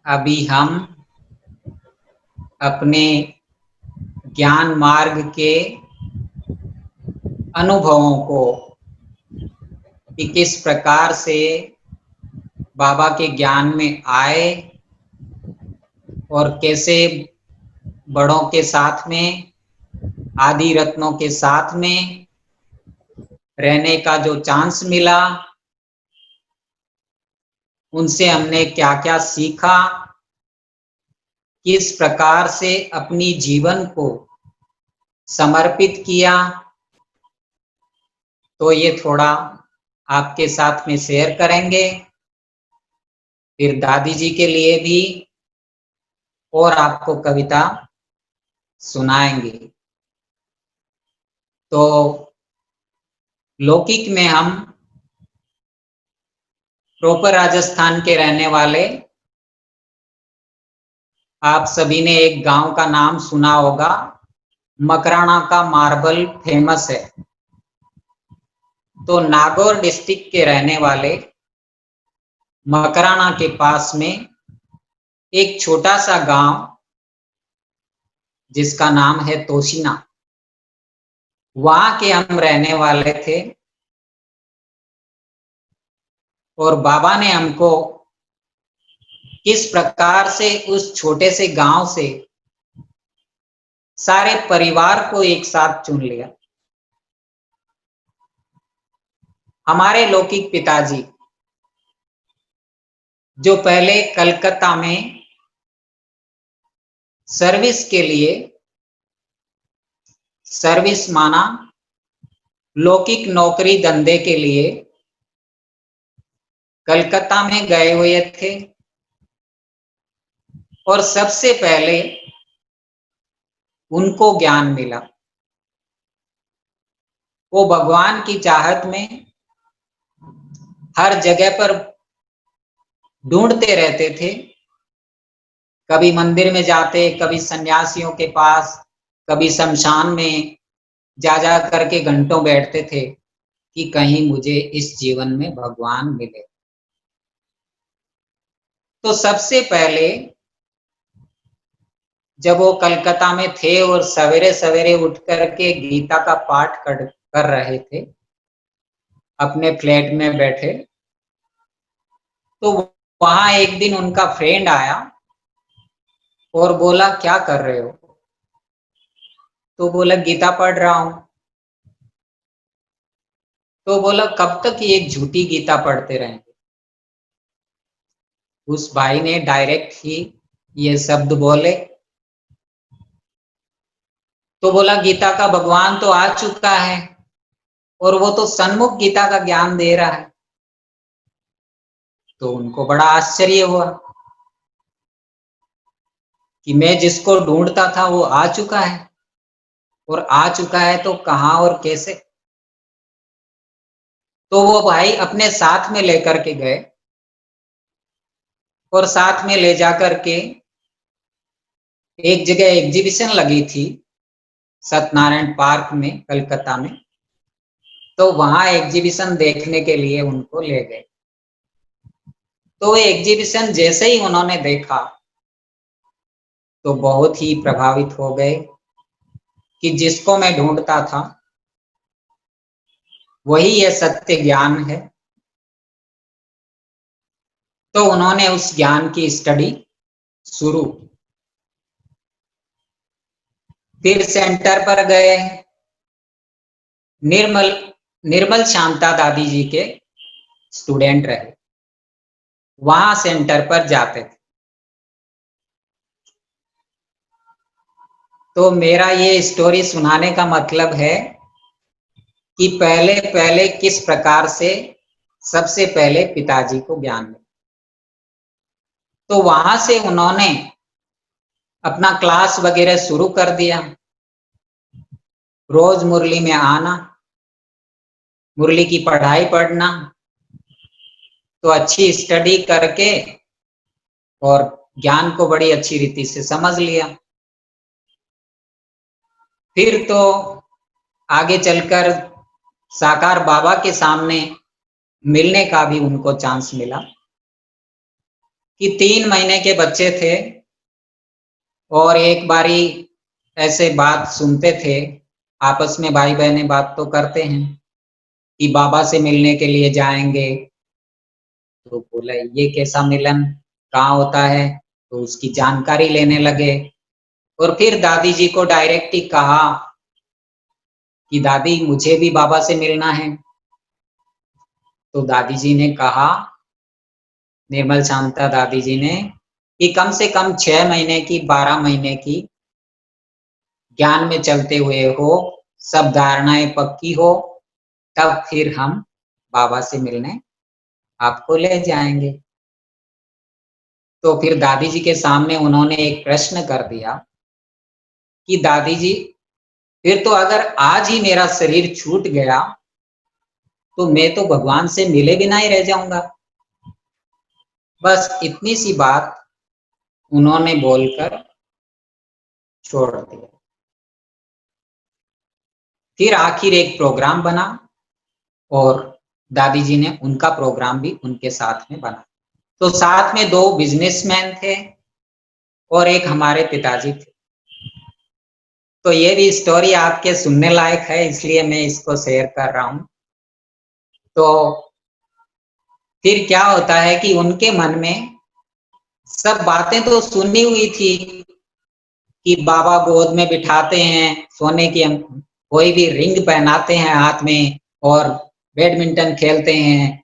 अभी हम अपने ज्ञान मार्ग के अनुभवों को कि किस प्रकार से बाबा के ज्ञान में आए और कैसे बड़ों के साथ में, आदि रत्नों के साथ में रहने का जो चांस मिला, उनसे हमने क्या क्या सीखा, किस प्रकार से अपनी जीवन को समर्पित किया, तो ये थोड़ा आपके साथ में शेयर करेंगे। फिर दादी जी के लिए भी और आपको कविता सुनाएंगे। तो लौकिक में हम प्रॉपर राजस्थान के रहने वाले, आप सभी ने एक गांव का नाम सुना होगा, मकराना का मार्बल फेमस है। तो नागौर डिस्ट्रिक्ट के रहने वाले मकराना के पास में एक छोटा सा गांव जिसका नाम है तोशिना, वहां के हम रहने वाले थे। और बाबा ने हमको किस प्रकार से उस छोटे से गांव से सारे परिवार को एक साथ चुन लिया। हमारे लौकिक पिताजी जो पहले कलकत्ता में सर्विस के लिए, सर्विस माना लौकिक नौकरी धंधे के लिए कलकत्ता में गए हुए थे। और सबसे पहले उनको ज्ञान मिला, वो भगवान की चाहत में हर जगह पर ढूंढते रहते थे। कभी मंदिर में जाते, कभी सन्यासियों के पास, कभी शमशान में जा जा करके घंटों बैठते थे कि कहीं मुझे इस जीवन में भगवान मिले। तो सबसे पहले जब वो कलकत्ता में थे और सवेरे सवेरे उठ करके गीता का पाठ कर रहे थे अपने फ्लैट में बैठे, तो वहां एक दिन उनका फ्रेंड आया और बोला क्या कर रहे हो? तो बोला गीता पढ़ रहा हूं। तो बोला कब तक ये झूठी गीता पढ़ते रहेंगे? उस भाई ने डायरेक्ट ही ये शब्द बोले। तो बोला गीता का भगवान तो आ चुका है और वो तो सन्मुख गीता का ज्ञान दे रहा है। तो उनको बड़ा आश्चर्य हुआ कि मैं जिसको ढूंढता था वो आ चुका है, और आ चुका है तो कहां और कैसे? तो वो भाई अपने साथ में लेकर के गए और साथ में ले जाकर के एक जगह एग्जीबिशन लगी थी सत्यनारायण पार्क में कलकत्ता में। तो वहां एग्जीबिशन देखने के लिए उनको ले गए। तो एग्जीबिशन जैसे ही उन्होंने देखा तो बहुत ही प्रभावित हो गए कि जिसको मैं ढूंढता था वही ये सत्य ज्ञान है। तो उन्होंने उस ज्ञान की स्टडी शुरू। फिर सेंटर पर गए, निर्मल निर्मल शांता दादी जी के स्टूडेंट रहे, वहां सेंटर पर जाते थे। तो मेरा ये स्टोरी सुनाने का मतलब है कि पहले पहले किस प्रकार से सबसे पहले पिताजी को ज्ञान मिला। तो वहां से उन्होंने अपना क्लास वगैरह शुरू कर दिया, रोज मुरली में आना, मुरली की पढ़ाई पढ़ना। तो अच्छी स्टडी करके और ज्ञान को बड़ी अच्छी रीति से समझ लिया। फिर तो आगे चलकर साकार बाबा के सामने मिलने का भी उनको चांस मिला। कि 3 महीने के बच्चे थे और एक बारी ऐसे बात सुनते थे, आपस में भाई बहने बात तो करते हैं कि बाबा से मिलने के लिए जाएंगे। तो बोला ये कैसा मिलन, कहाँ होता है? तो उसकी जानकारी लेने लगे और फिर दादी जी को डायरेक्ट ही कहा कि दादी मुझे भी बाबा से मिलना है। तो दादी जी ने कहा, निर्मल शांता दादी जी ने, कि कम से कम 6 महीने की, 12 महीने की ज्ञान में चलते हुए हो, सब धारणाएं पक्की हो, तब फिर हम बाबा से मिलने आपको ले जाएंगे। तो फिर दादी जी के सामने उन्होंने एक प्रश्न कर दिया कि दादी जी, फिर तो अगर आज ही मेरा शरीर छूट गया तो मैं तो भगवान से मिले बिना ही रह जाऊंगा। बस इतनी सी बात उन्होंने बोलकर छोड़ दिया। फिर आखिर एक प्रोग्राम बना और दादी जी ने उनका प्रोग्राम भी उनके साथ में बना। तो साथ में 2 बिजनेसमैन थे और एक हमारे पिताजी थे। तो ये भी स्टोरी आपके सुनने लायक है, इसलिए मैं इसको शेयर कर रहा हूँ। तो फिर क्या होता है कि उनके मन में सब बातें तो सुनी हुई थी कि बाबा गोद में बिठाते हैं, सोने की कोई भी रिंग पहनाते हैं हाथ में और बैडमिंटन खेलते हैं,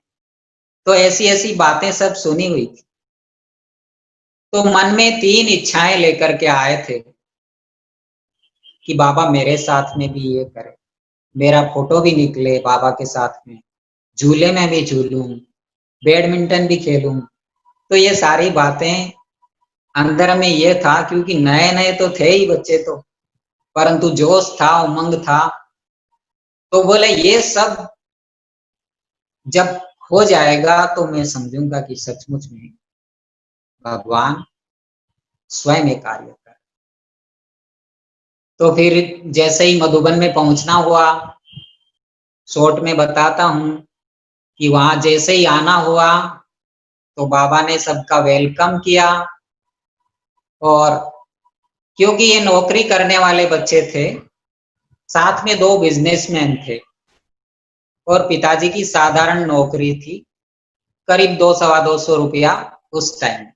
तो ऐसी ऐसी बातें सब सुनी हुई थी। तो मन में 3 इच्छाएं लेकर के आए थे कि बाबा मेरे साथ में भी ये करे, मेरा फोटो भी निकले बाबा के साथ में, झूले में भी झूलूं, बैडमिंटन भी खेलूं। तो ये सारी बातें अंदर में ये था, क्योंकि नए नए तो थे ही बच्चे तो, परंतु जोश था, उमंग था। तो बोले ये सब जब हो जाएगा तो मैं समझूंगा कि सचमुच में भगवान स्वयं एक कार्य कर। तो फिर जैसे ही मधुबन में पहुंचना हुआ, शॉर्ट में बताता हूं कि वहां जैसे ही आना हुआ तो बाबा ने सबका वेलकम किया। और क्योंकि ये नौकरी करने वाले बच्चे थे, साथ में 2 बिजनेसमैन थे और पिताजी की साधारण नौकरी थी, करीब 200-225 रुपया उस टाइम,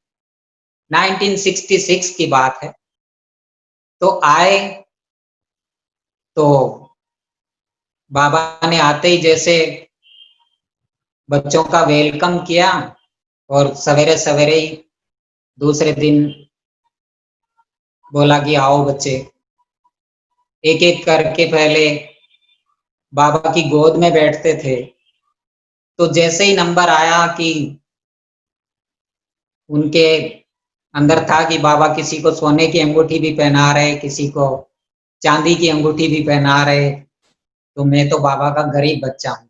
1966 की बात है। तो आए तो बाबा ने आते ही जैसे बच्चों का वेलकम किया और सवेरे सवेरे ही दूसरे दिन बोला कि आओ बच्चे, एक एक करके पहले बाबा की गोद में बैठते थे। तो जैसे ही नंबर आया कि उनके अंदर था कि बाबा किसी को सोने की अंगूठी भी पहना रहे, किसी को चांदी की अंगूठी भी पहना रहे, तो मैं तो बाबा का गरीब बच्चा हूँ,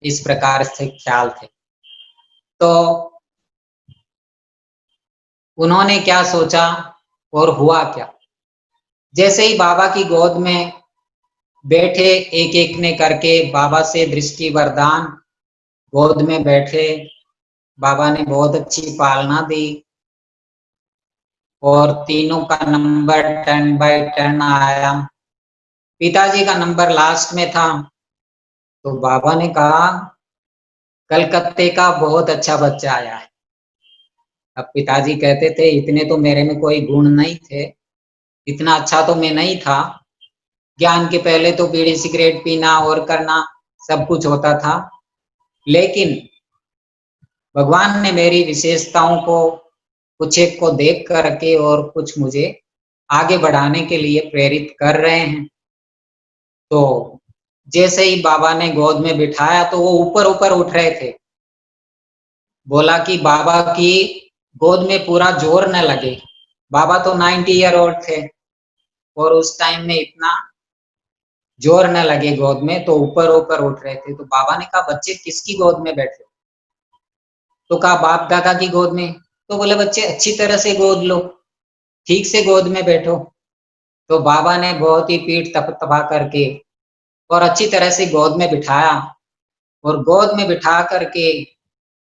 इस प्रकार से ख्याल थे। तो उन्होंने क्या सोचा और हुआ क्या, जैसे ही बाबा की गोद में बैठे, एक एक ने करके बाबा से दृष्टि वरदान, गोद में बैठे, बाबा ने बहुत अच्छी पालना दी और तीनों का नंबर 10/10 आया। पिताजी का नंबर लास्ट में था। तो बाबा ने कहा कलकत्ते का बहुत अच्छा बच्चा आया है। अब पिताजी कहते थे इतने तो मेरे में कोई गुण नहीं थे, इतना अच्छा तो मैं नहीं था, ज्ञान के पहले तो बीड़ी सिगरेट पीना और करना सब कुछ होता था, लेकिन भगवान ने मेरी विशेषताओं को, कुछ एक को देख करके और कुछ मुझे आगे बढ़ाने के लिए प्रेरित कर रहे हैं। तो जैसे ही बाबा ने गोद में बिठाया तो वो ऊपर ऊपर उठ रहे थे। बोला कि बाबा की गोद में पूरा जोर न लगे, बाबा तो 90 ईयर ओल्ड थे और उस टाइम में इतना जोर न लगे गोद में, तो ऊपर ऊपर उठ रहे थे। तो बाबा ने कहा बच्चे किसकी गोद में बैठे? तो कहा बाप दादा की गोद में। तो बोले बच्चे अच्छी तरह से गोद लो, ठीक से गोद में बैठो। तो बाबा ने बहुत ही पीठ थपथपा करके और अच्छी तरह से गोद में बिठाया और गोद में बिठा करके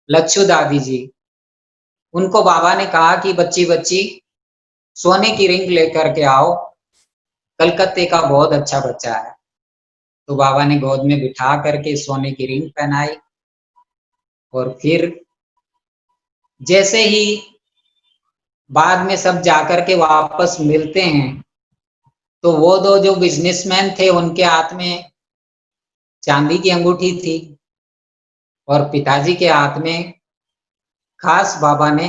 लच्छू दादी जी उनको बाबा ने कहा कि बच्ची बच्ची सोने की रिंग लेकर के आओ, कलकत्ते का बहुत अच्छा बच्चा है। तो बाबा ने गोद में बिठा करके सोने की रिंग पहनाई, और फिर जैसे ही बाद में सब जाकर के वापस मिलते हैं, तो वो दो जो बिजनेसमैन थे उनके हाथ में चांदी की अंगूठी थी, और पिताजी के हाथ में खास बाबा ने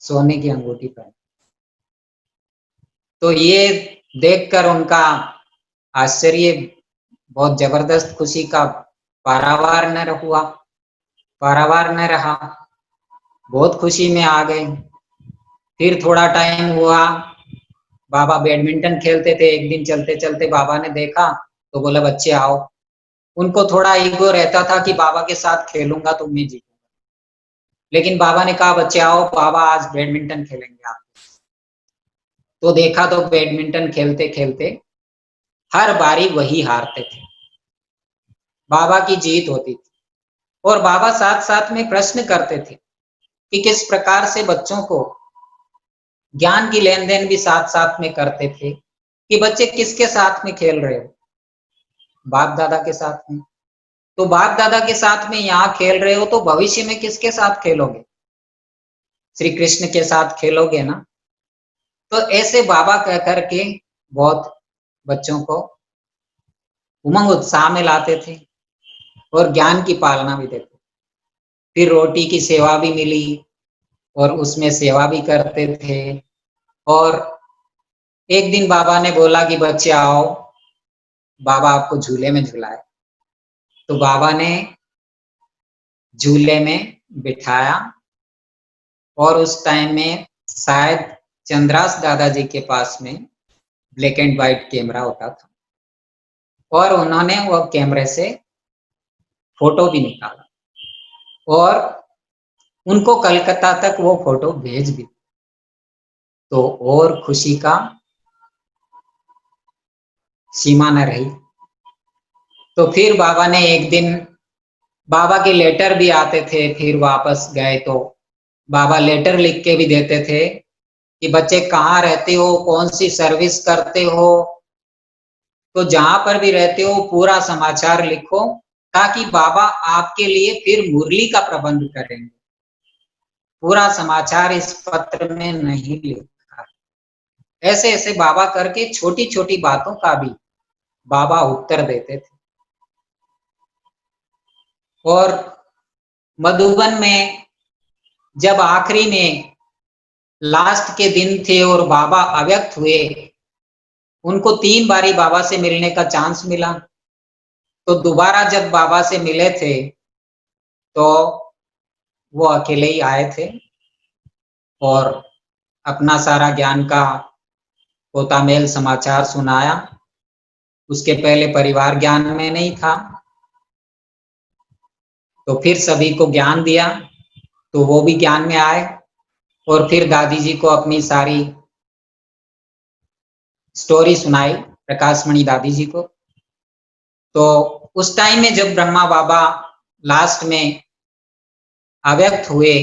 सोने की अंगूठी पहनी। तो ये देखकर उनका आश्चर्य, बहुत जबरदस्त खुशी का पारावार न हुआ, पारावार न रहा, बहुत खुशी में आ गए। फिर थोड़ा टाइम हुआ, बाबा बैडमिंटन खेलते थे। एक दिन चलते चलते बाबा ने देखा, तो बोला बच्चे आओ। उनको थोड़ा ईगो रहता था कि बाबा के साथ खेलूंगा तो मैं जीतूंगा, लेकिन बाबा ने कहा बच्चे आओ, बाबा आज बैडमिंटन खेलेंगे आप। तो देखा तो बैडमिंटन खेलते खेलते हर बारी वही हारते थे, बाबा की जीत होती थी। और बाबा साथ साथ में प्रश्न करते थे कि किस प्रकार से बच्चों को ज्ञान की लेन देन भी साथ साथ में करते थे, कि बच्चे किसके साथ में खेल रहे हो, बाप दादा के साथ में। तो बाप दादा के साथ में यहाँ खेल रहे हो, तो भविष्य में किसके साथ खेलोगे, श्री कृष्ण के साथ खेलोगे ना। तो ऐसे बाबा कह करके बहुत बच्चों को उमंग उत्साह में लाते थे, और ज्ञान की पालना भी देते। फिर रोटी की सेवा भी मिली, और उसमें सेवा भी करते थे। और एक दिन बाबा ने बोला कि बच्चे आओ, बाबा आपको झूले में झुलाए। तो बाबा ने झूले में बिठाया, और उस टाइम में शायद चंद्रास दादाजी के पास में ब्लैक एंड व्हाइट कैमरा होता था, और उन्होंने वो कैमरे से फोटो भी निकाला, और उनको कलकत्ता तक वो फोटो भेज दी। तो और खुशी का सीमा न रही। तो फिर बाबा ने एक दिन, बाबा के लेटर भी आते थे, फिर वापस गए तो बाबा लेटर लिख के भी देते थे कि बच्चे कहाँ रहते हो, कौन सी सर्विस करते हो, तो जहां पर भी रहते हो पूरा समाचार लिखो, ताकि बाबा आपके लिए फिर मुरली का प्रबंध करेंगे। पूरा समाचार इस पत्र में नहीं लिखा। ऐसे ऐसे बाबा करके छोटी छोटी बातों का भी बाबा उत्तर देते थे। और मधुबन में जब आखिरी में लास्ट के दिन थे और बाबा अव्यक्त हुए, उनको 3 बारी बाबा से मिलने का चांस मिला। तो दोबारा जब बाबा से मिले थे, तो वो अकेले ही आए थे, और अपना सारा ज्ञान का पोतामेल समाचार सुनाया। उसके पहले परिवार ज्ञान में नहीं था, तो फिर सभी को ज्ञान दिया, तो वो भी ज्ञान में आए। और फिर दादी जी को अपनी सारी स्टोरी सुनाई, प्रकाशमणि दादी जी को। तो उस टाइम में जब ब्रह्मा बाबा लास्ट में अव्यक्त हुए,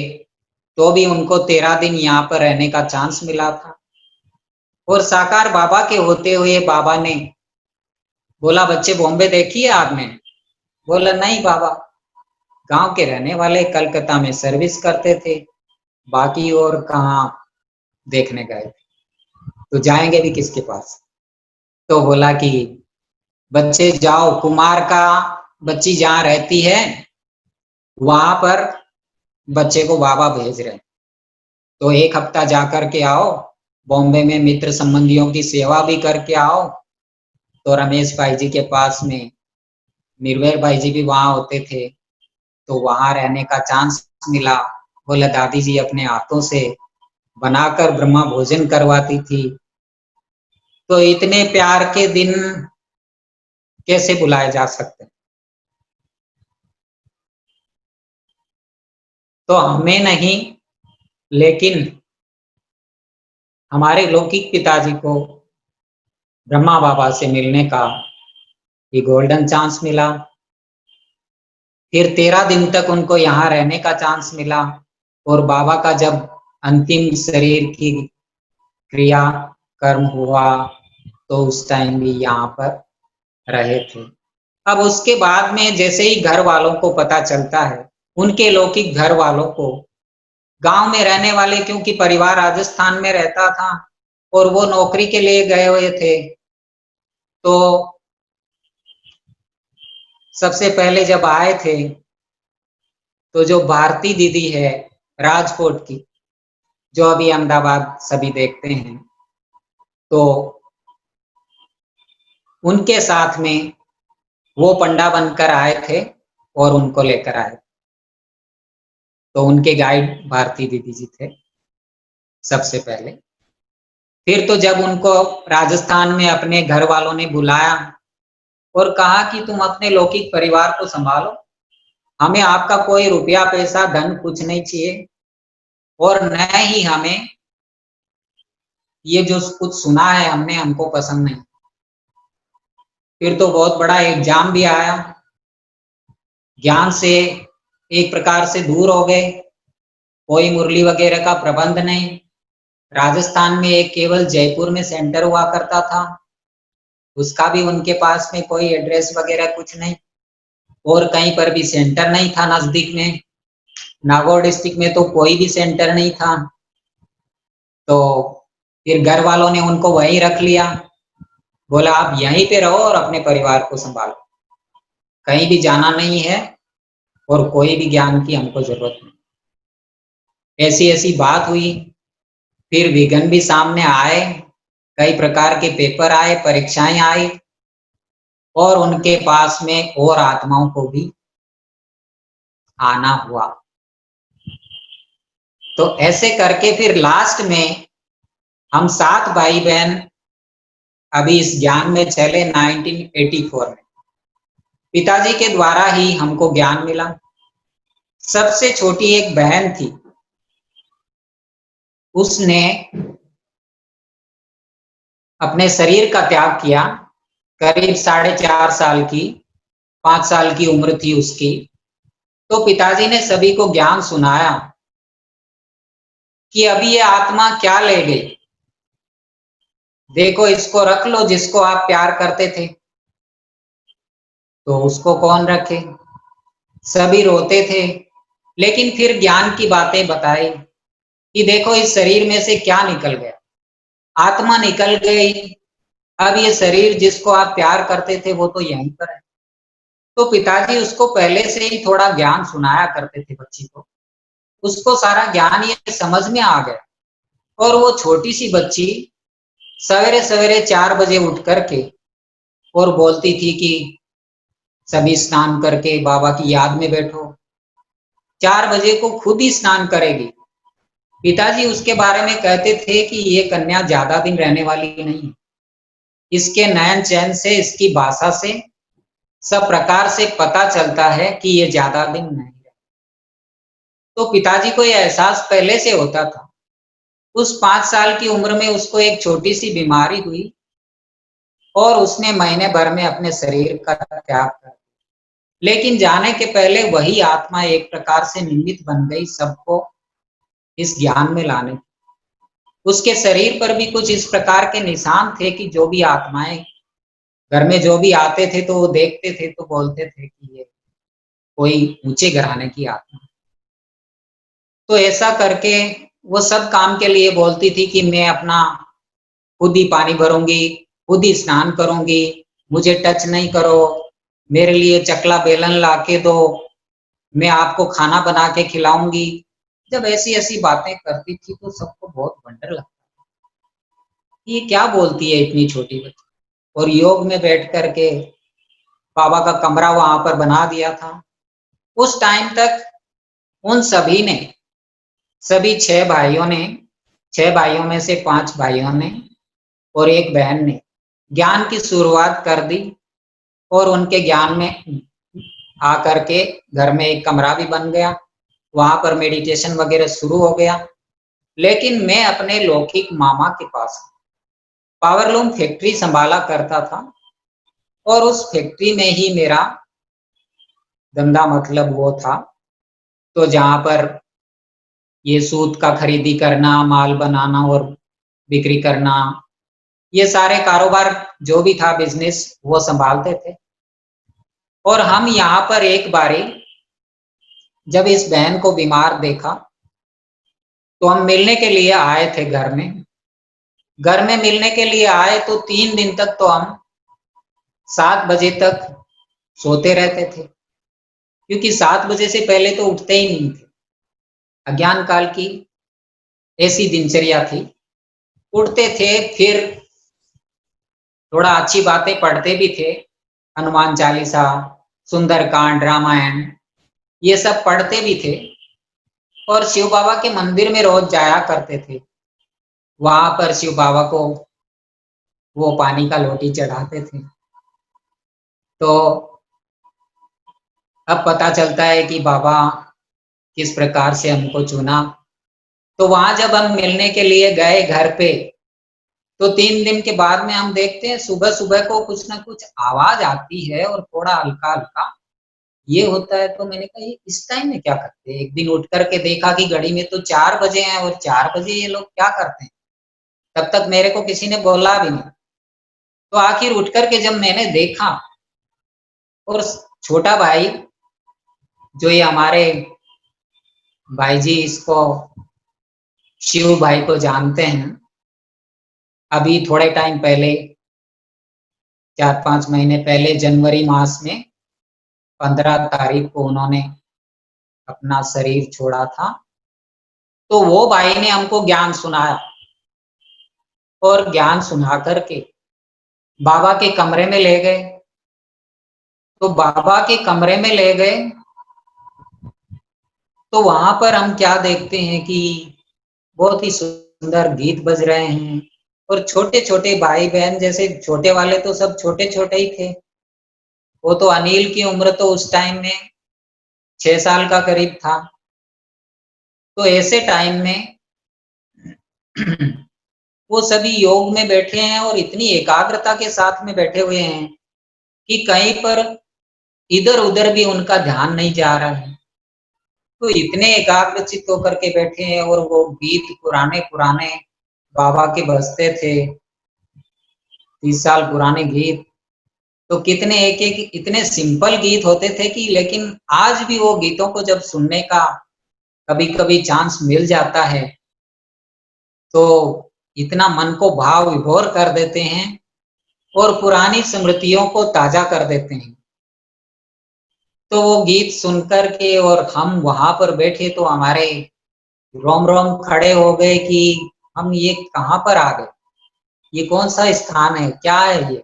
तो भी उनको 13 दिन यहाँ पर रहने का चांस मिला था। और साकार बाबा के होते हुए बाबा ने बोला बच्चे बॉम्बे देखी है आपने? बोला नहीं बाबा, गांव के रहने वाले, कलकत्ता में सर्विस करते थे, बाकी और कहाँ देखने गए थे, तो जाएंगे भी किसके पास। तो बोला कि बच्चे जाओ, कुमार का बच्ची जहाँ रहती है वहां पर बच्चे को बाबा भेज रहे हैं, तो 1 हफ्ता जा करके आओ, बॉम्बे में मित्र संबंधियों की सेवा भी करके आओ। तो रमेश भाई जी के पास में निर्भय भाई जी भी वहां होते थे, तो वहां रहने का चांस मिला। बोले दादी जी अपने हाथों से बनाकर ब्रह्मा भोजन करवाती थी। तो इतने प्यार के दिन कैसे बुलाए जा सकते? तो हमें नहीं, लेकिन हमारे लौकिक पिताजी को ब्रह्मा बाबा से मिलने का ये गोल्डन चांस मिला। फिर 13 दिन तक उनको यहाँ रहने का चांस मिला। और बाबा का जब अंतिम शरीर की क्रिया कर्म हुआ तो उस टाइम भी यहाँ पर रहे थे। अब उसके बाद में जैसे ही घर वालों को पता चलता है, उनके लौकिक घर वालों को, गांव में रहने वाले, क्योंकि परिवार राजस्थान में रहता था और वो नौकरी के लिए गए हुए थे, तो सबसे पहले जब आए थे तो जो भारती दीदी है राजकोट की, जो अभी अहमदाबाद सभी देखते हैं, तो उनके साथ में वो पंडा बनकर आए थे और उनको लेकर आए। तो उनके गाइड भारती दीदी जी थे सबसे पहले। फिर तो जब उनको राजस्थान में अपने घर वालों ने बुलाया और कहा कि तुम अपने लौकिक परिवार को संभालो, हमें आपका कोई रुपया पैसा धन कुछ नहीं चाहिए, और न ही हमें ये जो कुछ सुना है हमने, हमको पसंद नहीं। फिर तो बहुत बड़ा एग्जाम भी आया, ज्ञान से एक प्रकार से दूर हो गए, कोई मुरली वगैरह का प्रबंध नहीं। राजस्थान में एक केवल जयपुर में सेंटर हुआ करता था, उसका भी उनके पास में कोई एड्रेस वगैरह कुछ नहीं, और कहीं पर भी सेंटर नहीं था नजदीक में। नागौर डिस्ट्रिक्ट में तो कोई भी सेंटर नहीं था। तो फिर घर वालों ने उनको वहीं रख लिया, बोला आप यहीं पे रहो और अपने परिवार को संभालो, कहीं भी जाना नहीं है और कोई भी ज्ञान की हमको जरूरत नहीं। ऐसी ऐसी बात हुई। फिर विघ्न भी सामने आए, कई प्रकार के पेपर आए, परीक्षाएं आई, और उनके पास में और आत्माओं को भी आना हुआ। तो ऐसे करके फिर लास्ट में हम 7 भाई बहन अभी इस ज्ञान में चले 1984 में। पिताजी के द्वारा ही हमको ज्ञान मिला। सबसे छोटी एक बहन थी, उसने अपने शरीर का त्याग किया, करीब 4.5 साल की, 5 साल की उम्र थी उसकी। तो पिताजी ने सभी को ज्ञान सुनाया कि अभी ये आत्मा क्या ले गई, देखो इसको रख लो जिसको आप प्यार करते थे। तो उसको कौन रखे, सभी रोते थे। लेकिन फिर ज्ञान की बातें बताई कि देखो इस शरीर में से क्या निकल गया, आत्मा निकल गई। अब ये शरीर जिसको आप प्यार करते थे वो तो यहीं पर है। तो पिताजी उसको पहले से ही थोड़ा ज्ञान सुनाया करते थे बच्ची को, उसको सारा ज्ञान ये समझ में आ गया। और वो छोटी सी बच्ची सवेरे सवेरे 4 बजे उठ करके और बोलती थी कि सभी स्नान करके बाबा की याद में बैठो। 4 बजे को खुद ही स्नान करेगी। पिताजी उसके बारे में कहते थे कि ये कन्या ज्यादा दिन रहने वाली नहीं है, इसके नयन चैन से, इसकी भाषा से, सब प्रकार से पता चलता है कि ये ज्यादा दिन नहीं है। तो पिताजी को ये एहसास पहले से होता था। उस 5 साल की उम्र में उसको एक छोटी सी बीमारी हुई और उसने महीने भर में अपने शरीर का त्याग कर। लेकिन जाने के पहले वही आत्मा एक प्रकार से निमित्त बन गई सबको इस ज्ञान में लाने। उसके शरीर पर भी कुछ इस प्रकार के निशान थे कि जो भी आत्माएं घर में जो भी आते थे तो वो देखते थे तो बोलते थे कि ये कोई ऊंचे घराने की आत्मा। तो ऐसा करके वो सब काम के लिए बोलती थी कि मैं अपना खुद ही पानी भरूंगी, खुद ही स्नान करूंगी, मुझे टच नहीं करो, मेरे लिए चकला बेलन ला के दो, मैं आपको खाना बना के खिलाऊंगी। जब ऐसी ऐसी बातें करती थी तो सबको बहुत वंडर लगता, ये क्या बोलती है इतनी छोटी बच्ची। और योग में बैठ करके बाबा का कमरा वहां पर बना दिया था। उस टाइम तक उन सभी ने, सभी 6 भाइयों ने, 6 भाइयों में से 5 भाइयों ने और एक बहन ने ज्ञान की शुरुआत कर दी। और उनके ज्ञान में आकर के घर में एक कमरा भी बन गया, वहां पर मेडिटेशन वगैरह शुरू हो गया। लेकिन मैं अपने लौकिक मामा के पास पावरलूम फैक्ट्री संभाला करता था, और उस फैक्ट्री में ही मेरा धंधा मतलब वो था। तो जहां पर ये सूत का खरीदी करना, माल बनाना और बिक्री करना, ये सारे कारोबार जो भी था बिजनेस वो संभालते थे। और हम यहाँ पर एक बारी जब इस बहन को बीमार देखा तो हम मिलने के लिए आए थे घर में। घर में मिलने के लिए आए तो 3 दिन तक तो हम 7 बजे तक सोते रहते थे, क्योंकि 7 बजे से पहले तो उठते ही नहीं थे। अज्ञान काल की ऐसी दिनचर्या थी। उठते थे, फिर थोड़ा अच्छी बातें पढ़ते भी थे, हनुमान चालीसा, सुंदरकांड, रामायण, ये सब पढ़ते भी थे। और शिव बाबा के मंदिर में रोज जाया करते थे। वहां पर शिव बाबा को वो पानी का लोटी चढ़ाते थे। तो अब पता चलता है कि बाबा किस प्रकार से हमको चुना। तो वहां जब हम मिलने के लिए गए घर पे, तो 3 दिन के बाद में हम देखते हैं सुबह सुबह को कुछ ना कुछ आवाज आती है और थोड़ा हल्का हल्का ये होता है। तो मैंने कहा ये इस टाइम में क्या करते हैं। एक दिन उठ करके देखा कि घड़ी में तो 4 बजे हैं, और 4 बजे ये लोग क्या करते हैं। तब तक मेरे को किसी ने बोला भी नहीं। तो आखिर उठ करके जब मैंने देखा, और छोटा भाई जो ये हमारे भाई जी इसको शिव भाई को जानते हैं, अभी थोड़े टाइम पहले 4-5 महीने पहले जनवरी मास में 15 तारीख को उन्होंने अपना शरीर छोड़ा था। तो वो भाई ने हमको ज्ञान सुनाया, और ज्ञान सुना करके बाबा के कमरे में ले गए। तो बाबा के कमरे में ले गए तो वहां पर हम क्या देखते हैं कि बहुत ही सुंदर गीत बज रहे हैं, और छोटे छोटे भाई बहन, जैसे छोटे वाले तो सब छोटे छोटे ही थे। वो तो अनिल की उम्र तो उस टाइम में 6 साल का करीब था। तो ऐसे टाइम में वो सभी योग में बैठे हैं और इतनी एकाग्रता के साथ में बैठे हुए हैं कि कहीं पर इधर उधर भी उनका ध्यान नहीं जा रहा है। तो इतने एकाग्रचित होकर के बैठे हैं, और वो गीत पुराने पुराने बाबा के बजते थे, 30 साल पुराने गीत। तो कितने एक एक इतने सिंपल गीत होते थे कि, लेकिन आज भी वो गीतों को जब सुनने का कभी कभी चांस मिल जाता है तो इतना मन को भाव विभोर कर देते हैं और पुरानी स्मृतियों को ताजा कर देते हैं। तो वो गीत सुनकर के और हम वहां पर बैठे तो हमारे रोम रोम खड़े हो गए कि हम ये कहाँ पर आ गए, ये कौन सा स्थान है, क्या है ये,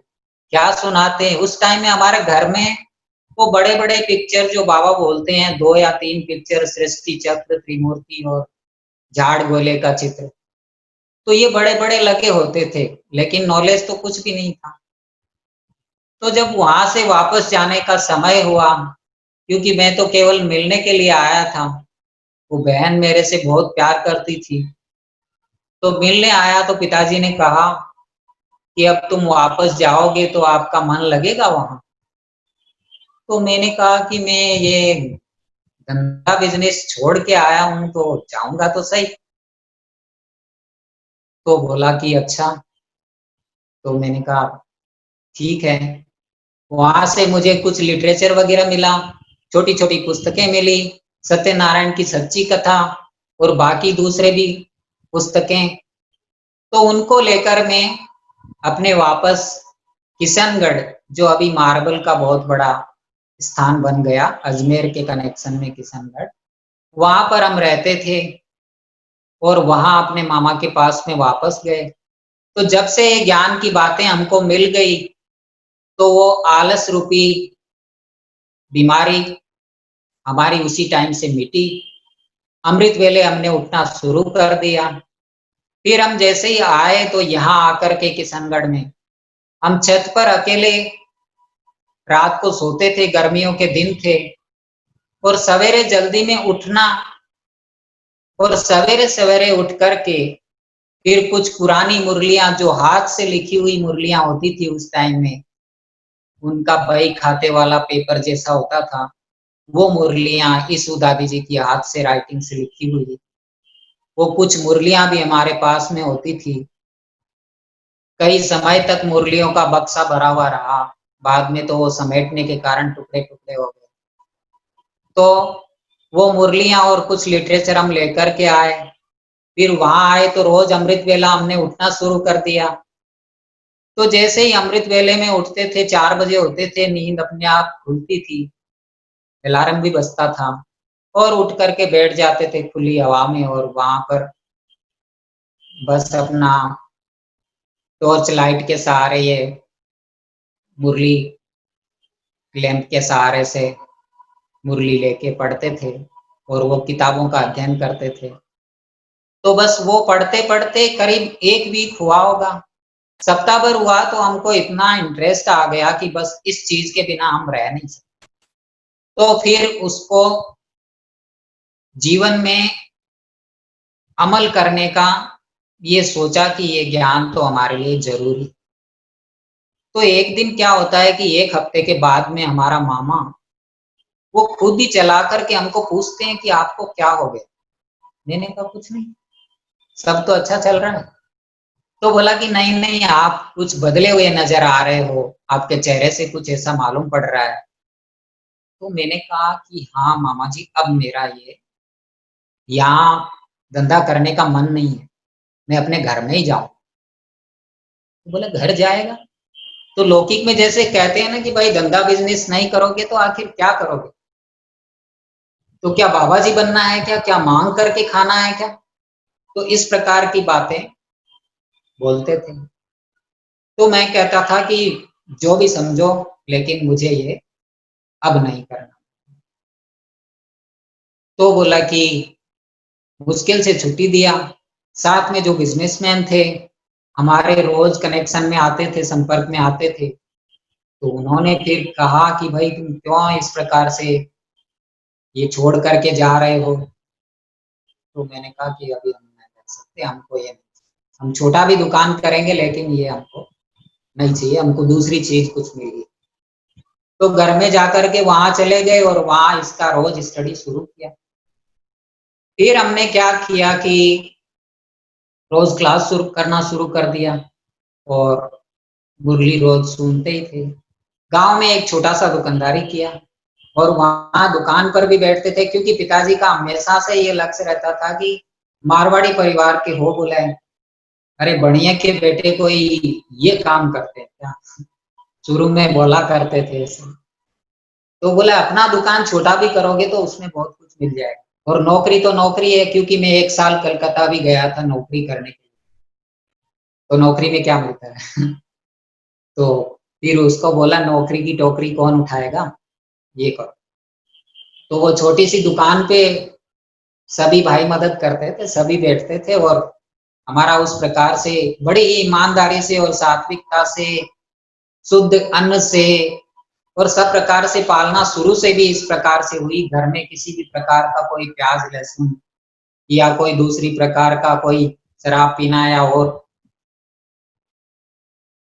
क्या सुनाते हैं। उस टाइम में हमारे घर में वो बड़े बड़े पिक्चर जो बाबा बोलते हैं, 2 या 3 पिक्चर, सृष्टि चक्र, त्रिमूर्ति और झाड़ गोले का चित्र, तो ये बड़े बड़े लगे होते थे, लेकिन नॉलेज तो कुछ भी नहीं था। तो जब वहां से वापस जाने का समय हुआ, क्योंकि मैं तो केवल मिलने के लिए आया था, वो बहन मेरे से बहुत प्यार करती थी, तो मिलने आया तो पिताजी ने कहा कि अब तुम वापस जाओगे तो आपका मन लगेगा वहां। तो मैंने कहा कि मैं ये धंधा बिजनेस छोड़ के आया हूं तो जाऊंगा तो सही। तो बोला कि अच्छा। तो मैंने कहा ठीक है। वहां से मुझे कुछ लिटरेचर वगैरह मिला, छोटी छोटी पुस्तकें मिली, सत्यनारायण की सच्ची कथा और बाकी दूसरे भी पुस्तकें। तो उनको लेकर मैं अपने वापस किशनगढ़, जो अभी मार्बल का बहुत बड़ा स्थान बन गया, अजमेर के कनेक्शन में किशनगढ़, वहां पर हम रहते थे और वहां अपने मामा के पास में वापस गए। तो जब से ज्ञान की बातें हमको मिल गई तो वो आलस रूपी बीमारी हमारी उसी टाइम से मिटी। अमृत वेले हमने उठना शुरू कर दिया। फिर हम जैसे ही आए तो यहाँ आकर के किशनगढ़ में हम छत पर अकेले रात को सोते थे, गर्मियों के दिन थे, और सवेरे जल्दी में उठना, और सवेरे सवेरे उठ करके फिर कुछ पुरानी मुरलियां जो हाथ से लिखी हुई मुरलियां होती थी उस टाइम में, उनका बही खाते वाला पेपर जैसा होता था, वो मुरलियां ईसु दादी जी की हाथ से राइटिंग से लिखी हुई, वो कुछ मुरलियां भी हमारे पास में होती थी। कई समय तक मुरलियों का बक्सा भरा हुआ रहा, बाद में तो वो समेटने के कारण टुकड़े टुकड़े हो गए। तो वो मुरलियां और कुछ लिटरेचर हम लेकर के आए। फिर वहां आए तो रोज अमृत वेला हमने उठना शुरू कर दिया। तो जैसे ही अमृत वेले में उठते थे, 4 बजे होते थे, नींद अपने आप खुलती थी, अलार्म भी बजता था और उठ करके बैठ जाते थे खुली हवा में, और वहां पर बस अपना टॉर्च लाइट के सहारे, ये मुरली लैंप के सहारे से मुरली लेके पढ़ते थे और वो किताबों का अध्ययन करते थे। तो बस वो पढ़ते पढ़ते करीब 1 वीक हुआ होगा, सप्ताह भर हुआ, तो हमको इतना इंटरेस्ट आ गया कि बस इस चीज के बिना हम रह नहीं सकते। तो फिर उसको जीवन में अमल करने का ये सोचा कि ये ज्ञान तो हमारे लिए जरूरी। तो एक दिन क्या होता है कि 1 हफ्ते के बाद में हमारा मामा वो खुद ही चला करके हमको पूछते हैं कि आपको क्या हो गया। मैंने कहा कुछ नहीं, सब तो अच्छा चल रहा है। तो बोला कि नहीं नहीं, आप कुछ बदले हुए नजर आ रहे हो, आपके चेहरे से कुछ ऐसा मालूम पड़ रहा है। तो मैंने कहा कि हाँ मामा जी, अब मेरा ये यहाँ धंधा करने का मन नहीं है, मैं अपने घर में ही जाऊं। तो बोला घर जाएगा? तो लौकिक में जैसे कहते हैं ना कि भाई धंधा बिजनेस नहीं करोगे तो आखिर क्या करोगे? तो क्या बाबा जी बनना है क्या? क्या मांग करके खाना है क्या? तो इस प्रकार की बातें बोलते थे। तो मैं कहता था कि जो भी समझो, लेकिन मुझे ये अब नहीं करना। तो बोला कि मुश्किल से छुट्टी दिया। साथ में जो बिजनेसमैन थे, हमारे रोज कनेक्शन में आते थे, संपर्क में आते थे, तो उन्होंने फिर कहा कि भाई तुम क्यों इस प्रकार से ये छोड़ करके जा रहे हो? तो मैंने कहा कि अभी हम नहीं कर सकते, हमको ये हम छोटा भी दुकान करेंगे लेकिन ये हमको नहीं चाहिए, हमको दूसरी चीज कुछ मिली। तो घर में जाकर के वहां चले गए और वहां इसका रोज स्टडी शुरू किया। फिर हमने क्या किया कि रोज क्लास शुरू करना शुरू कर दिया और मुरली रोज सुनते ही थे। गांव में एक छोटा सा दुकानदारी किया और वहां दुकान पर भी बैठते थे, क्योंकि पिताजी का हमेशा से ये लक्ष्य रहता था कि मारवाड़ी परिवार के हो बोले, अरे बढ़िया के बेटे कोई ये काम करते हैं क्या, शुरू में बोला करते थे ऐसे। तो बोला अपना दुकान छोटा भी करोगे तो उसमें बहुत कुछ मिल जाएगा, और नौकरी तो नौकरी है, क्योंकि मैं 1 साल कलकत्ता भी गया था नौकरी करने के लिए। तो नौकरी में क्या मिलता है तो फिर उसको बोला नौकरी की टोकरी कौन उठाएगा, ये करो। तो वो छोटी सी दुकान पे सभी भाई मदद करते थे, सभी बैठते थे, और हमारा उस प्रकार से बड़ी ही ईमानदारी से और सात्विकता से, शुद्ध अन्न से और सब प्रकार से पालना शुरू से भी इस प्रकार से हुई। घर में किसी भी प्रकार का कोई प्याज लहसुन या कोई दूसरी प्रकार का कोई शराब पीना या और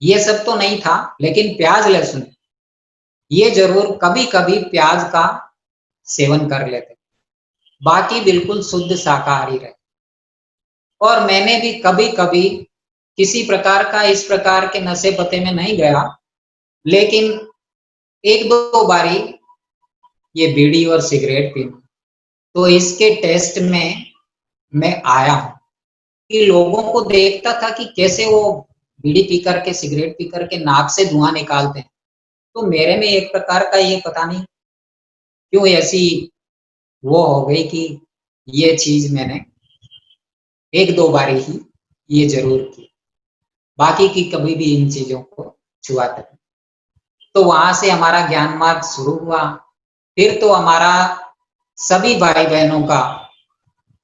ये सब तो नहीं था, लेकिन प्याज लहसुन ये जरूर कभी कभी प्याज का सेवन कर लेते, बाकी बिल्कुल शुद्ध शाकाहारी रहे। और मैंने भी कभी कभी किसी प्रकार का इस प्रकार के नशे पते में नहीं गया, लेकिन 1-2 बारी ये बीड़ी और सिगरेट पीना, तो इसके टेस्ट में मैं आया हूँ कि लोगों को देखता था कि कैसे वो बीड़ी पी करके, सिगरेट पी करके नाक से धुआं निकालते हैं। तो मेरे में एक प्रकार का ये पता नहीं क्यों ऐसी वो हो गई कि ये चीज मैंने 1-2 बारी ही ये जरूर की, बाकी की कभी भी इन चीजों को छुआ तक। तो वहां से हमारा ज्ञान मार्ग शुरू हुआ। फिर तो हमारा सभी भाई बहनों का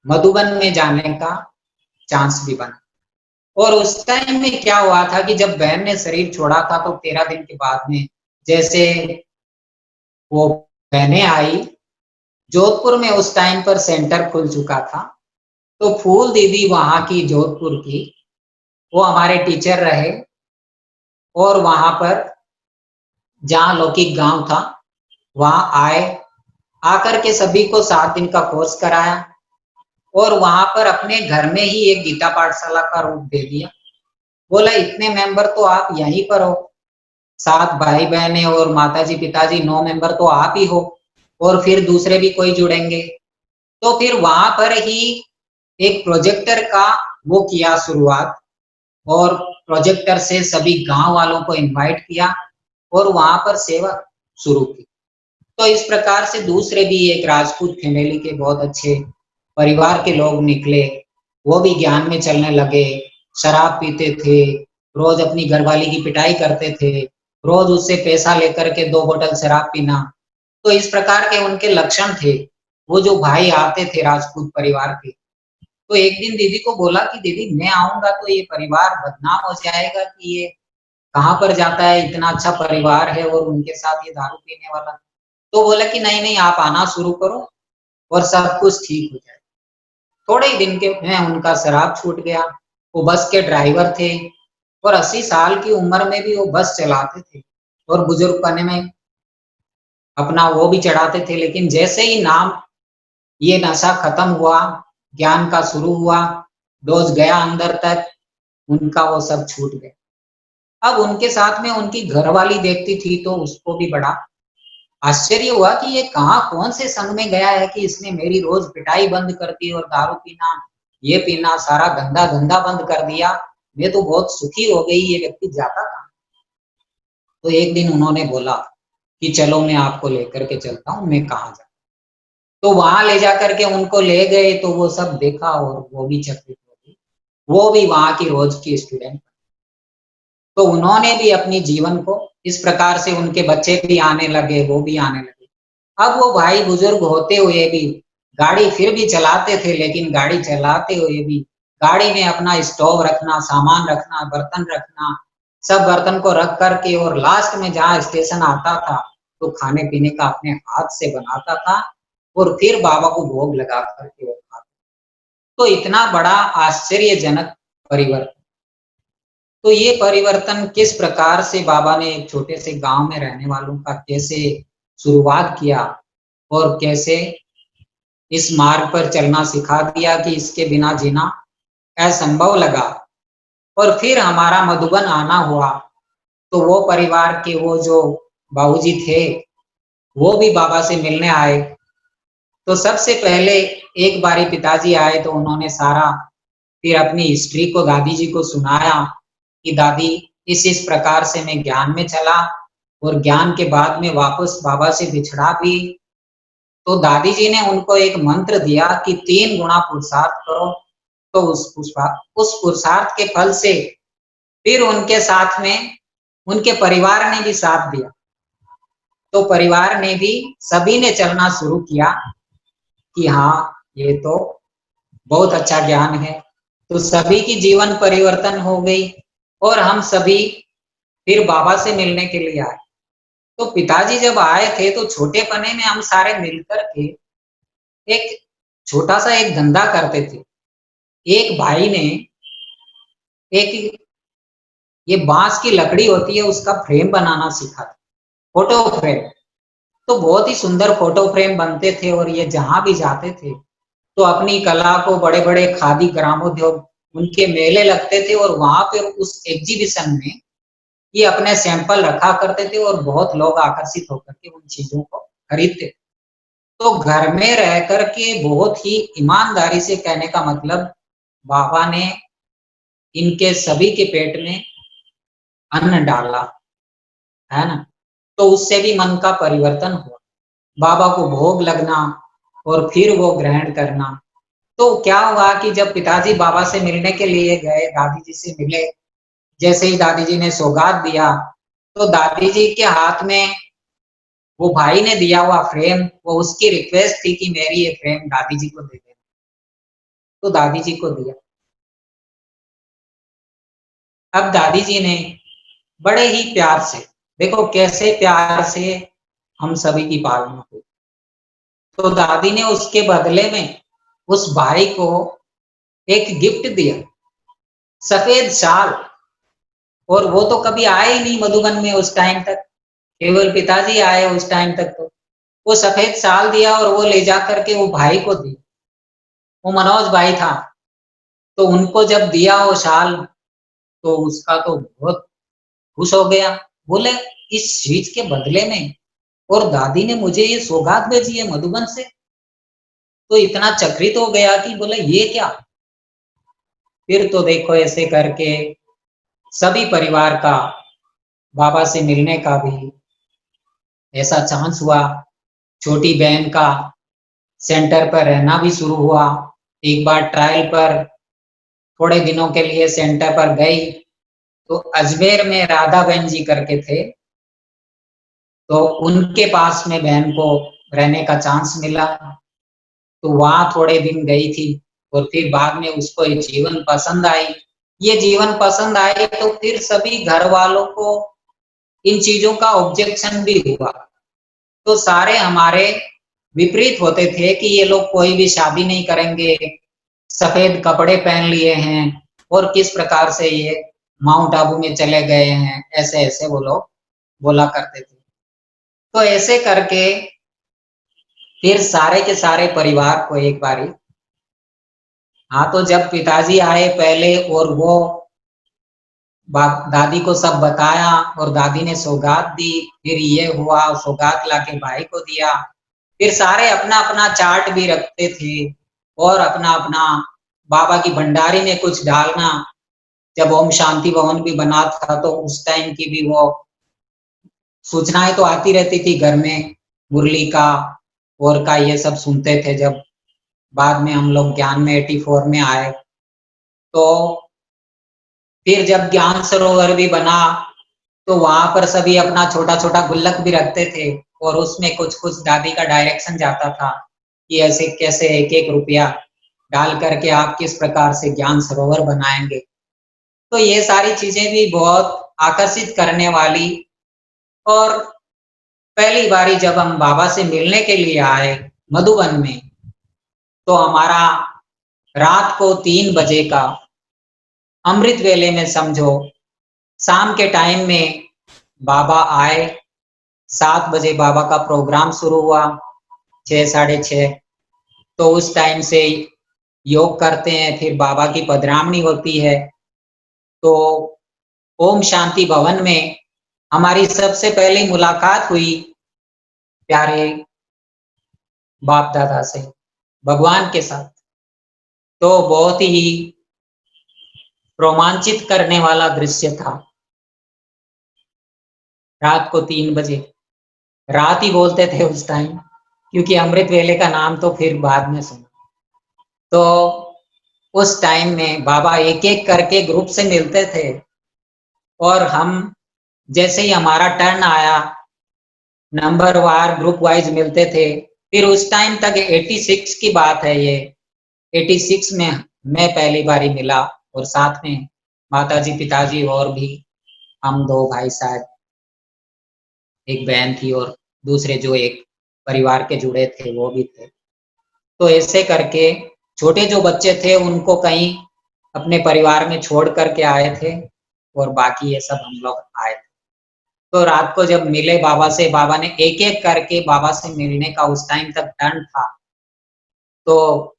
मधुबन में जाने का चांस भी बना। और उस टाइम में क्या हुआ था कि जब बहन ने शरीर छोड़ा था तो 13 दिन के बाद में जैसे वो बहनें आई, जोधपुर में उस टाइम पर सेंटर खुल चुका था। तो फूल दीदी वहां की जोधपुर की, वो हमारे टीचर रहे, और वहां पर जहाँ लौकिक गांव था वहां आए, आकर के सभी को 7 दिन का कोर्स कराया। और वहां पर अपने घर में ही एक गीता पाठशाला का रूप दे दिया। बोला इतने मेंबर तो आप यहीं पर हो, 7 भाई बहनें और माताजी पिताजी 9 मेंबर तो आप ही हो, और फिर दूसरे भी कोई जुड़ेंगे। तो फिर वहां पर ही एक प्रोजेक्टर का वो किया शुरुआत, और प्रोजेक्टर से सभी गांव वालों को इनवाइट किया और वहां पर सेवा शुरू की। तो इस प्रकार से दूसरे भी एक राजपूत फैमिली के बहुत अच्छे परिवार के लोग निकले, वो भी ज्ञान में चलने लगे। शराब पीते थे, रोज अपनी घरवाली की पिटाई करते थे, रोज उससे पैसा लेकर के 2 बोतल शराब पीना। तो इस प्रकार के उनके लक्षण थे। वो जो भाई आते थे राजपूत परिवार के, तो एक दिन दीदी को बोला कि दीदी मैं आऊंगा तो ये परिवार बदनाम हो जाएगा कि ये कहाँ पर जाता है, इतना अच्छा परिवार है और उनके साथ ये दारू पीने वाला। तो बोला कि नहीं नहीं, आप आना शुरू करो और सब कुछ ठीक हो जाए। थोड़े ही दिन के में उनका शराब छूट गया। वो बस के ड्राइवर थे और 80 साल की उम्र में भी वो बस चलाते थे और बुजुर्ग पने में अपना वो भी चढ़ाते थे। लेकिन जैसे ही नाम ये नशा खत्म हुआ, ज्ञान का शुरू हुआ, डोज गया अंदर तक, उनका वो सब छूट गया। अब उनके साथ में उनकी घरवाली देखती थी तो उसको भी बड़ा आश्चर्य हुआ कि ये कहाँ कौन से संग में गया है कि इसने मेरी रोज पिटाई बंद कर दी और दारू पीना, ये पीना सारा गंदा धंधा बंद कर दिया। मैं तो बहुत सुखी हो गई, ये व्यक्ति जाता कहाँ। तो एक दिन उन्होंने बोला कि चलो मैं आपको लेकर के चलता हूँ, मैं कहाँ जा। तो वहां ले जाकर के उनको ले गए तो वो सब देखा और वो भी चकित हो गई। वो भी वहां की रोज की स्टूडेंट। तो उन्होंने भी अपनी जीवन को इस प्रकार से, उनके बच्चे भी आने लगे, वो भी आने लगे। अब वो भाई बुजुर्ग होते हुए भी गाड़ी फिर भी चलाते थे, लेकिन गाड़ी चलाते हुए भी गाड़ी में अपना स्टोव रखना, सामान रखना, बर्तन रखना, सब बर्तन को रख करके, और लास्ट में जहाँ स्टेशन आता था तो खाने पीने का अपने हाथ से बनाता था और फिर बाबा को भोग लगा करके वो खाता। तो इतना बड़ा आश्चर्यजनक परिवर्तन। तो ये परिवर्तन किस प्रकार से बाबा ने एक छोटे से गांव में रहने वालों का कैसे शुरुआत किया और कैसे इस मार्ग पर चलना सिखा दिया कि इसके बिना जीना असंभव लगा। और फिर हमारा मधुबन आना हुआ तो वो परिवार के वो जो बाबूजी थे वो भी बाबा से मिलने आए। तो सबसे पहले एक बारी पिताजी आए तो उन्होंने सारा फिर अपनी हिस्ट्री को दादी जी को सुनाया कि दादी इस प्रकार से मैं ज्ञान में चला और ज्ञान के बाद में वापस बाबा से बिछड़ा भी। तो दादी जी ने उनको एक मंत्र दिया कि 3 गुना पुरुषार्थ करो। तो उस पुरुषार्थ के फल से फिर उनके साथ में उनके परिवार ने भी साथ दिया। तो परिवार ने भी, सभी ने चलना शुरू किया कि हाँ ये तो बहुत अच्छा ज्ञान है। तो सभी की जीवन परिवर्तन हो गई और हम सभी फिर बाबा से मिलने के लिए आए। तो पिताजी जब आए थे तो छोटे पने में हम सारे मिलकर के एक छोटा सा एक धंधा करते थे। एक भाई ने एक ये बांस की लकड़ी होती है उसका फ्रेम बनाना सीखा था, फोटो फ्रेम। तो बहुत ही सुंदर फोटो फ्रेम बनते थे और ये जहां भी जाते थे तो अपनी कला को, बड़े बड़े खादी ग्रामोद्योग उनके मेले लगते थे और वहां पे उस एग्जीबिशन में ये अपने सैंपल रखा करते थे और बहुत लोग आकर्षित होकर के उन चीजों को खरीदते। तो घर में रह करके बहुत ही ईमानदारी से, कहने का मतलब बाबा ने इनके सभी के पेट में अन्न डाला, है ना। तो उससे भी मन का परिवर्तन हुआ, बाबा को भोग लगना और फिर वो ग्रहण करना। तो क्या हुआ कि जब पिताजी बाबा से मिलने के लिए गए, दादी जी से मिले, जैसे ही दादी जी ने सौगात दिया तो दादी जी के हाथ में वो भाई ने दिया हुआ फ्रेम, वो उसकी रिक्वेस्ट थी कि मेरी ये फ्रेम दादी जी को दे देना। तो दादी जी को दिया। अब दादी जी ने बड़े ही प्यार से, देखो कैसे प्यार से हम सभी की पालना हुई। तो दादी ने उसके बदले में उस भाई को एक गिफ्ट दिया, सफेद शाल। और वो तो कभी आए ही नहीं मधुबन में उस टाइम तक, केवल पिताजी आए उस टाइम तक। तो वो सफेद शाल दिया और वो ले जा करके वो भाई को दी। वो मनोज भाई था, तो उनको जब दिया वो शाल, तो उसका तो बहुत खुश हो गया। बोले इस चीज के बदले में, और दादी ने मुझे ये सौगात भेजी है मधुबन से। तो इतना चकित हो गया कि बोले ये क्या। फिर तो देखो ऐसे करके सभी परिवार का बाबा से मिलने का भी ऐसा चांस हुआ। छोटी बहन का सेंटर पर रहना भी शुरू हुआ। एक बार ट्रायल पर थोड़े दिनों के लिए सेंटर पर गई, तो अजमेर में राधा बहन जी करके थे, तो उनके पास में बहन को रहने का चांस मिला। तो वहां थोड़े दिन गई थी, और फिर बाद में उसको ये जीवन पसंद आई। ये जीवन पसंद आई तो फिर सभी घर वालों को इन चीजों का ऑब्जेक्शन भी हुआ। तो सारे हमारे विपरीत होते थे कि ये लोग कोई भी शादी नहीं करेंगे, सफेद कपड़े पहन लिए हैं, और किस प्रकार से ये माउंट आबू में चले गए हैं, ऐसे ऐसे वो लोग बोला करते थे। तो ऐसे करके फिर सारे के सारे परिवार को एक बारी, हाँ, तो जब पिताजी आए पहले और वो दादी को सब बताया, और दादी ने सौगात दी, फिर ये हुआ सौगात लाके भाई को दिया। फिर सारे अपना अपना चार्ट भी रखते थे, और अपना अपना बाबा की भंडारी में कुछ डालना। जब ओम शांति भवन भी बना था तो उस टाइम की भी वो सूचनाएं तो आती रहती थी घर में, मुरली का और का ये सब सुनते थे। जब बाद में हम लोग ज्ञान में 84 में आए, तो फिर जब ज्ञान सरोवर भी बना, तो वहां पर सभी अपना छोटा छोटा गुल्लक भी रखते थे, और उसमें कुछ कुछ दादी का डायरेक्शन जाता था कि ऐसे कैसे एक एक रुपया डाल करके आप किस प्रकार से ज्ञान सरोवर बनाएंगे। तो ये सारी चीजें भी बहुत आकर्षित करने वाली। और पहली बारी जब हम बाबा से मिलने के लिए आए मधुबन में, तो हमारा रात को 3 बजे का अमृत वेले में समझो, शाम के टाइम में बाबा आए। 7 बजे बाबा का प्रोग्राम शुरू हुआ, 6 साढ़े 6, तो उस टाइम से योग करते हैं, फिर बाबा की पधरामणी होती है। तो ओम शांति भवन में हमारी सबसे पहली मुलाकात हुई प्यारे बाप दादा से, भगवान के साथ। तो बहुत ही रोमांचित करने वाला दृश्य था। रात को 3 बजे, रात ही बोलते थे उस टाइम, क्योंकि अमृत वेले का नाम तो फिर बाद में सुना। तो उस टाइम में बाबा एक एक करके ग्रुप से मिलते थे, और हम जैसे ही हमारा टर्न आया, नंबर वार ग्रुप वाइज मिलते थे। फिर उस टाइम तक 86 की बात है ये, 86 में मैं पहली बारी मिला, और साथ में माताजी पिताजी और भी हम दो भाई, शायद एक बहन थी, और दूसरे जो एक परिवार के जुड़े थे वो भी थे। तो ऐसे करके छोटे जो बच्चे थे उनको कहीं अपने परिवार में छोड़ करके आए थे, और बाकी ये सब हम लोग आए थे। तो रात को जब मिले बाबा से, बाबा ने एक एक करके बाबा से मिलने का उस टाइम तक टर्न था। तो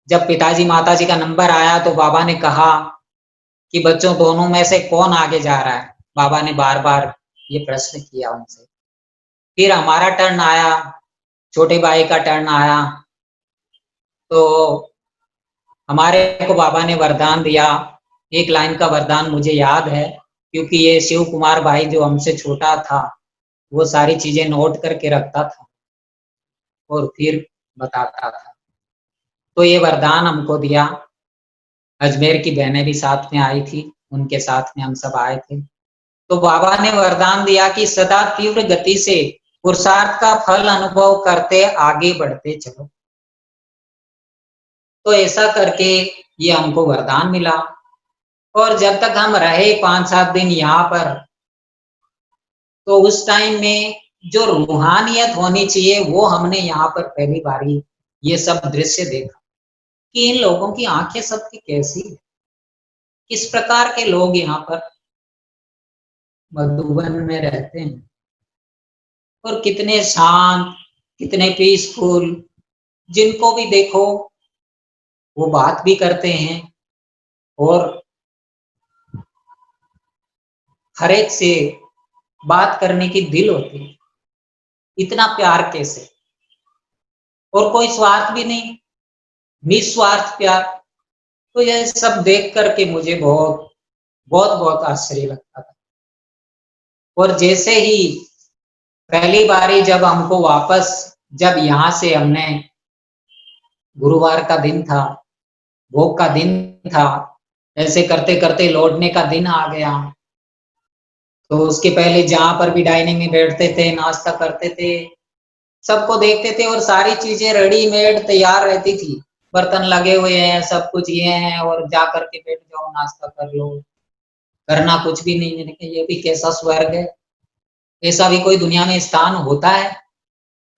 जब पिताजी माताजी का नंबर आया, तो बाबा ने कहा कि बच्चों दोनों में से कौन आगे जा रहा है। बाबा ने बार बार ये प्रश्न किया उनसे। फिर हमारा टर्न आया, छोटे भाई का टर्न आया। तो हमारे को बाबा ने वरदान दिया। एक लाइन का वरदान मुझे याद है, क्योंकि ये शिव कुमार भाई जो हमसे छोटा था, वो सारी चीजें नोट करके रखता था और फिर बताता था। तो ये वरदान हमको दिया। अजमेर की बहनें भी साथ में आई थी, उनके साथ में हम सब आए थे। तो बाबा ने वरदान दिया कि सदा तीव्र गति से पुरुषार्थ का फल अनुभव करते आगे बढ़ते चलो। तो ऐसा करके ये हमको वरदान मिला। और जब तक हम रहे 5-7 दिन यहाँ पर, तो उस टाइम में जो रूहानियत होनी चाहिए वो हमने यहाँ पर पहली बारी ये सब दृश्य देखा कि इन लोगों की आंखें सबकी कैसी है, किस प्रकार के लोग यहाँ पर मधुबन में रहते हैं, और कितने शांत, कितने पीसफुल। जिनको भी देखो वो बात भी करते हैं और हर एक से बात करने की दिल होती है। इतना प्यार कैसे, और कोई स्वार्थ भी नहीं, निस्वार्थ प्यार। तो यह सब देख करके मुझे बहुत बहुत बहुत आश्चर्य लगता था। और जैसे ही पहली बारी जब हमको वापस, जब यहाँ से हमने, गुरुवार का दिन था, भोग का दिन था, ऐसे करते करते लौटने का दिन आ गया। तो उसके पहले जहाँ पर भी डाइनिंग में बैठते थे, नाश्ता करते थे, सबको देखते थे और सारी चीजें रेडीमेड तैयार रहती थी। बर्तन लगे हुए हैं, सब कुछ ये है, और जा करके बैठ जाओ, नाश्ता कर लो, करना कुछ भी नहीं। मैंने कहा ये भी कैसा स्वर्ग है, ऐसा भी कोई दुनिया में स्थान होता है?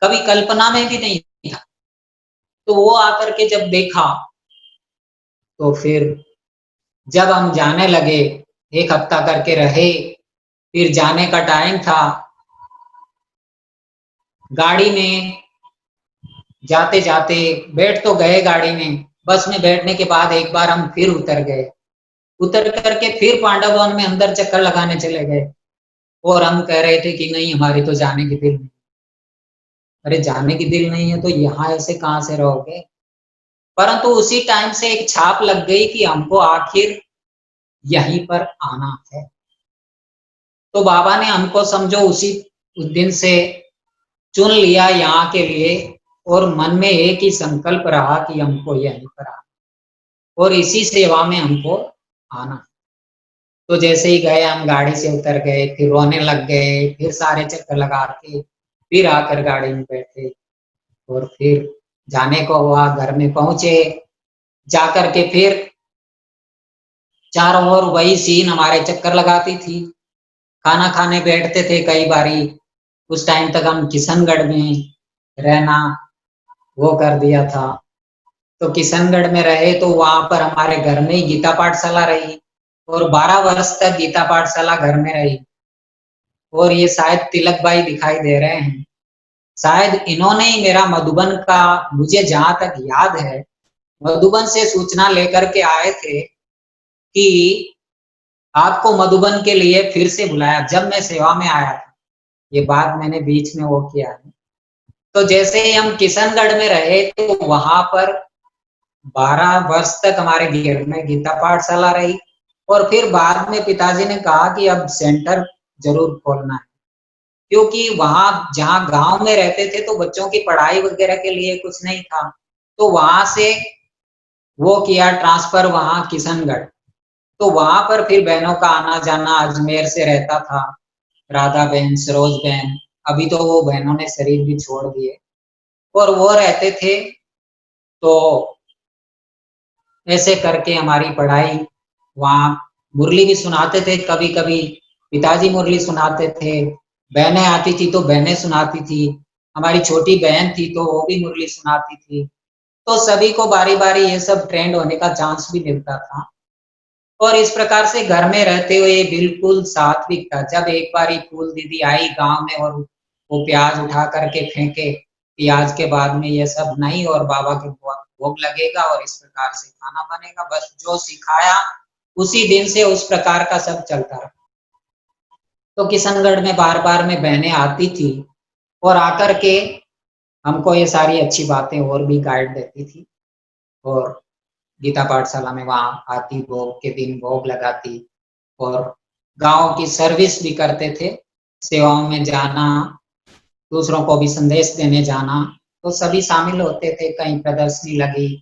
कभी कल्पना में भी नहीं था। तो वो आकर के जब देखा, तो फिर जब हम जाने लगे, 1 हफ्ता करके रहे, फिर जाने का टाइम था, गाड़ी में जाते जाते बैठ तो गए गाड़ी में, बस में बैठने के बाद एक बार हम फिर उतर गए। उतर करके फिर पांडव भवन में अंदर चक्कर लगाने चले गए, और हम कह रहे थे कि नहीं, हमारी तो जाने की दिल नहीं। अरे जाने की दिल नहीं है तो यहाँ ऐसे कहाँ से रहोगे? परंतु उसी टाइम से एक छाप लग गई कि हमको आखिर यहीं पर आना है। तो बाबा ने हमको समझो उस दिन से चुन लिया यहाँ के लिए, और मन में एक ही संकल्प रहा कि हमको यहीं पर आना, और इसी सेवा में हमको आना। तो जैसे ही गए, हम गाड़ी से उतर गए, फिर रोने लग गए, फिर सारे चक्कर लगा के फिर आकर गाड़ी में बैठे, और फिर जाने को हुआ, घर में पहुंचे, जाकर के फिर चारों ओर वही सीन हमारे चक्कर लगाती थी। खाना खाने बैठते थे कई बारी। उस टाइम तक हम किशनगढ़ में रहना वो कर दिया था। तो किशनगढ़ में रहे तो वहां पर हमारे घर में ही गीता पाठशाला रही, और 12 वर्ष तक गीता पाठशाला घर में रही। और ये शायद तिलक भाई दिखाई दे रहे हैं, शायद इन्होंने ही मेरा मधुबन का, मुझे जहां तक याद है, मधुबन से सूचना लेकर के आए थे कि आपको मधुबन के लिए फिर से बुलाया, जब मैं सेवा में आया था। ये बात मैंने बीच में वो किया है। तो जैसे ही हम किशनगढ़ में रहे, तो वहां पर 12 वर्ष तक हमारे घर में गीता पाठशाला रही। और फिर बाद में पिताजी ने कहा कि अब सेंटर जरूर खोलना है, क्योंकि वहां जहाँ गांव में रहते थे तो बच्चों की पढ़ाई वगैरह के लिए कुछ नहीं था। तो वहां से वो किया ट्रांसफर वहां किशनगढ़। तो वहां पर फिर बहनों का आना जाना, अजमेर से रहता था राधा बहन, सरोज बहन। अभी तो वो बहनों ने शरीर भी छोड़ दिए, और वो रहते थे। तो ऐसे करके हमारी पढ़ाई, वहाँ मुरली भी सुनाते थे कभी कभी, पिताजी मुरली सुनाते थे, बहनें आती थी तो बहनें सुनाती थी, हमारी छोटी बहन थी तो वो भी मुरली सुनाती थी। तो सभी को बारी बारी ये सब ट्रेंड होने का चांस भी मिलता था। और इस प्रकार से घर में रहते हुए बिल्कुल सात्विक था। जब एक बारी फूल दीदी आई गांव में, और वो प्याज उठा करके फेंके, प्याज के बाद में ये सब नहीं, और बाबा के भोग लगेगा और इस प्रकार से खाना बनेगा, बस जो सिखाया उसी दिन से उस प्रकार का सब चलता रहा। तो किशनगढ़ में बार बार में बहनें आती थी, और आकर के हमको ये सारी अच्छी बातें और भी गाइड देती थी। और गीता पाठशाला में वहाँ आती, भोग के दिन भोग लगाती, और गाँव की सर्विस भी करते थे, सेवाओं में जाना, दूसरों को भी संदेश देने जाना। तो सभी शामिल होते थे। कहीं प्रदर्शनी लगी,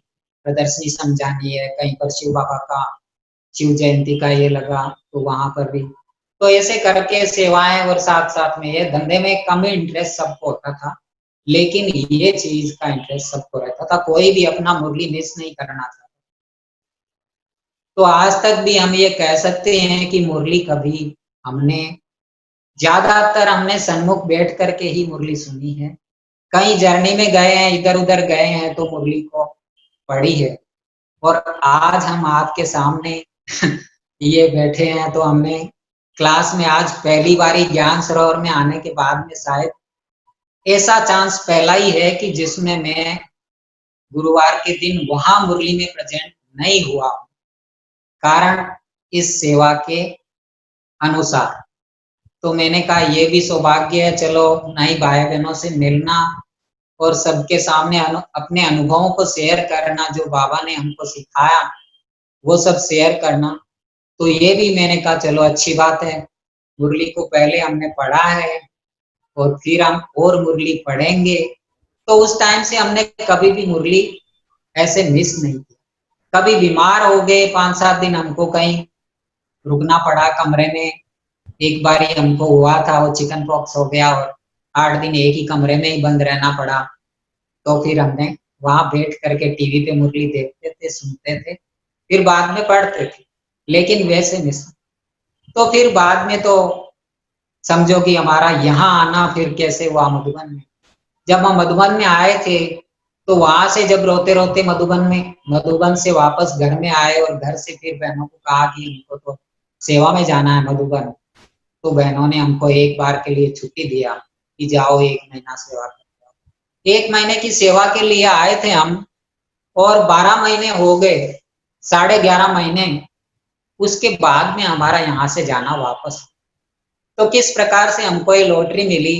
प्रदर्शनी समझानी है, कहीं पर शिव बाबा का, शिव जयंती का ये लगा, तो वहां पर भी। तो ऐसे करके सेवाएं, और साथ साथ में ये धंधे में कम इंटरेस्ट सबको होता था, लेकिन ये चीज का इंटरेस्ट सबको रहता था। कोई भी अपना मुरली मिस नहीं करना था। तो आज तक भी हम ये कह सकते हैं कि मुरली कभी हमने, ज्यादातर हमने सन्मुख बैठ करके ही मुरली सुनी है। कहीं जर्नी में गए हैं, इधर उधर गए हैं तो मुरली को पढ़ी है। और आज हम आपके सामने ये बैठे हैं, तो हमने क्लास में आज पहली बारी ज्ञान सरोवर में आने के बाद में शायद ऐसा चांस पहला ही है कि जिसमें मैं गुरुवार के दिन वहां मुरली में प्रेजेंट नहीं हुआ, कारण इस सेवा के अनुसार। तो मैंने कहा ये भी सौभाग्य है, चलो नई भाई बहनों से मिलना और सबके सामने अपने अनुभवों को शेयर करना, जो बाबा ने हमको सिखाया वो सब शेयर करना। तो ये भी मैंने कहा चलो अच्छी बात है, मुरली को पहले हमने पढ़ा है और फिर हम और मुरली पढ़ेंगे। तो उस टाइम से हमने कभी भी मुरली ऐसे मिस नहीं की। कभी बीमार हो गए 5-7 दिन, हमको कहीं रुकना पड़ा कमरे में। एक बार ही हमको हुआ था, वो चिकन पॉक्स हो गया और 8 दिन एक ही कमरे में ही बंद रहना पड़ा। तो फिर हमने वहां बैठ करके टीवी पे मुरली देखते थे, सुनते थे, फिर बाद में पढ़ते थे, लेकिन वैसे मिस। तो फिर बाद में तो समझो कि हमारा यहाँ आना फिर कैसे हुआ मधुबन में। जब हम मधुबन में आए थे तो वहां से जब रोते रोते मधुबन से वापस घर में आए और घर से फिर बहनों को कहा कि हमको तो सेवा में जाना है मधुबन। तो बहनों ने हमको एक बार के लिए छुट्टी दिया कि जाओ 1 महीना सेवा कर। 1 महीने की सेवा के लिए आए थे हम, और 12 महीने हो गए, 11.5 महीने उसके बाद में हमारा यहाँ से जाना वापस। तो किस प्रकार से हमको ये लॉटरी मिली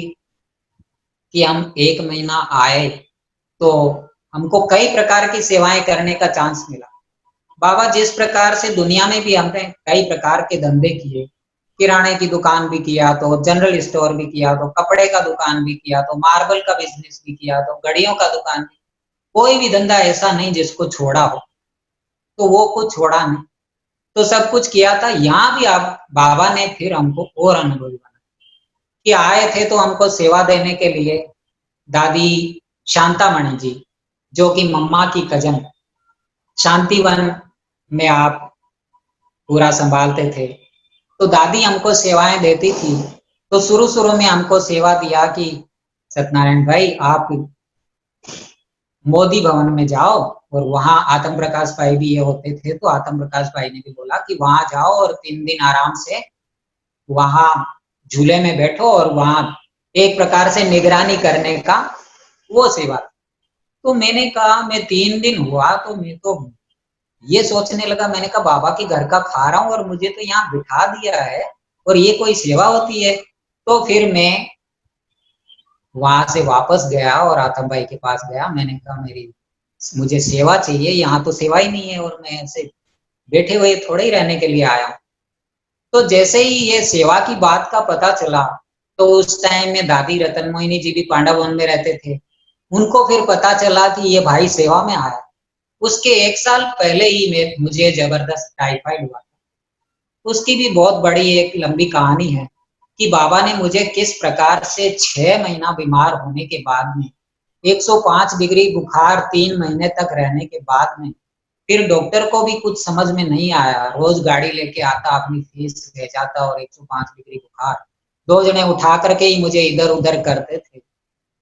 कि हम 1 महीना आए तो हमको कई प्रकार की सेवाएं करने का चांस मिला। बाबा जिस प्रकार से दुनिया में भी हमने कई प्रकार के धंधे किए, किराने की दुकान भी किया, तो जनरल स्टोर भी किया, तो कपड़े का दुकान भी किया, तो मार्बल का बिजनेस भी किया, तो घड़ियों का दुकान भी, कोई भी धंधा ऐसा नहीं जिसको छोड़ा हो। तो वो कुछ छोड़ा नहीं, तो सब कुछ किया था। यहाँ भी आप बाबा ने फिर हमको और अनुभवी बना कि आए थे तो हमको सेवा देने के लिए दादी शांतामणि जी, जो कि मम्मा की कजन, शांतिवन में आप पूरा संभालते थे। तो दादी हमको सेवाएं देती थी। तो शुरू शुरू में हमको सेवा दिया कि सत्यनारायण भाई आप मोदी भवन में जाओ, और वहां आत्म प्रकाश भाई भी ये होते थे, तो आत्म प्रकाश भाई ने भी बोला कि वहां जाओ और 3 दिन आराम से वहां झूले में बैठो और वहां एक प्रकार से निगरानी करने का वो सेवा। तो मैंने कहा मैं 3 दिन हुआ तो मैं तो ये सोचने लगा, मैंने कहा बाबा के घर का खा रहा हूँ और मुझे तो यहाँ बिठा दिया है और ये कोई सेवा होती है। तो फिर मैं वहां से वापस गया और आतम भाई के पास गया। मैंने कहा मुझे सेवा चाहिए, यहाँ तो सेवा ही नहीं है और मैं ऐसे बैठे हुए थोड़े ही रहने के लिए आया हूँ। तो जैसे ही ये सेवा की बात का पता चला, तो उस टाइम में दादी रतन मोहिनी जी भी पांडा भवन में रहते थे, उनको फिर पता चला कि ये भाई सेवा में आया। उसके 1 साल पहले ही मुझे जबरदस्त टाइफाइड हुआ। उसकी भी बहुत बड़ी एक लंबी कहानी है कि बाबा ने मुझे किस प्रकार से 6 महीना बीमार होने के बाद में 105 डिग्री बुखार 3 महीने तक रहने के बाद में फिर डॉक्टर को भी कुछ समझ में नहीं आया। रोज गाड़ी लेके आता, अपनी फीस ले जाता और 105 डिग्री बुखार, 2 जने उठा करके ही मुझे इधर उधर करते थे।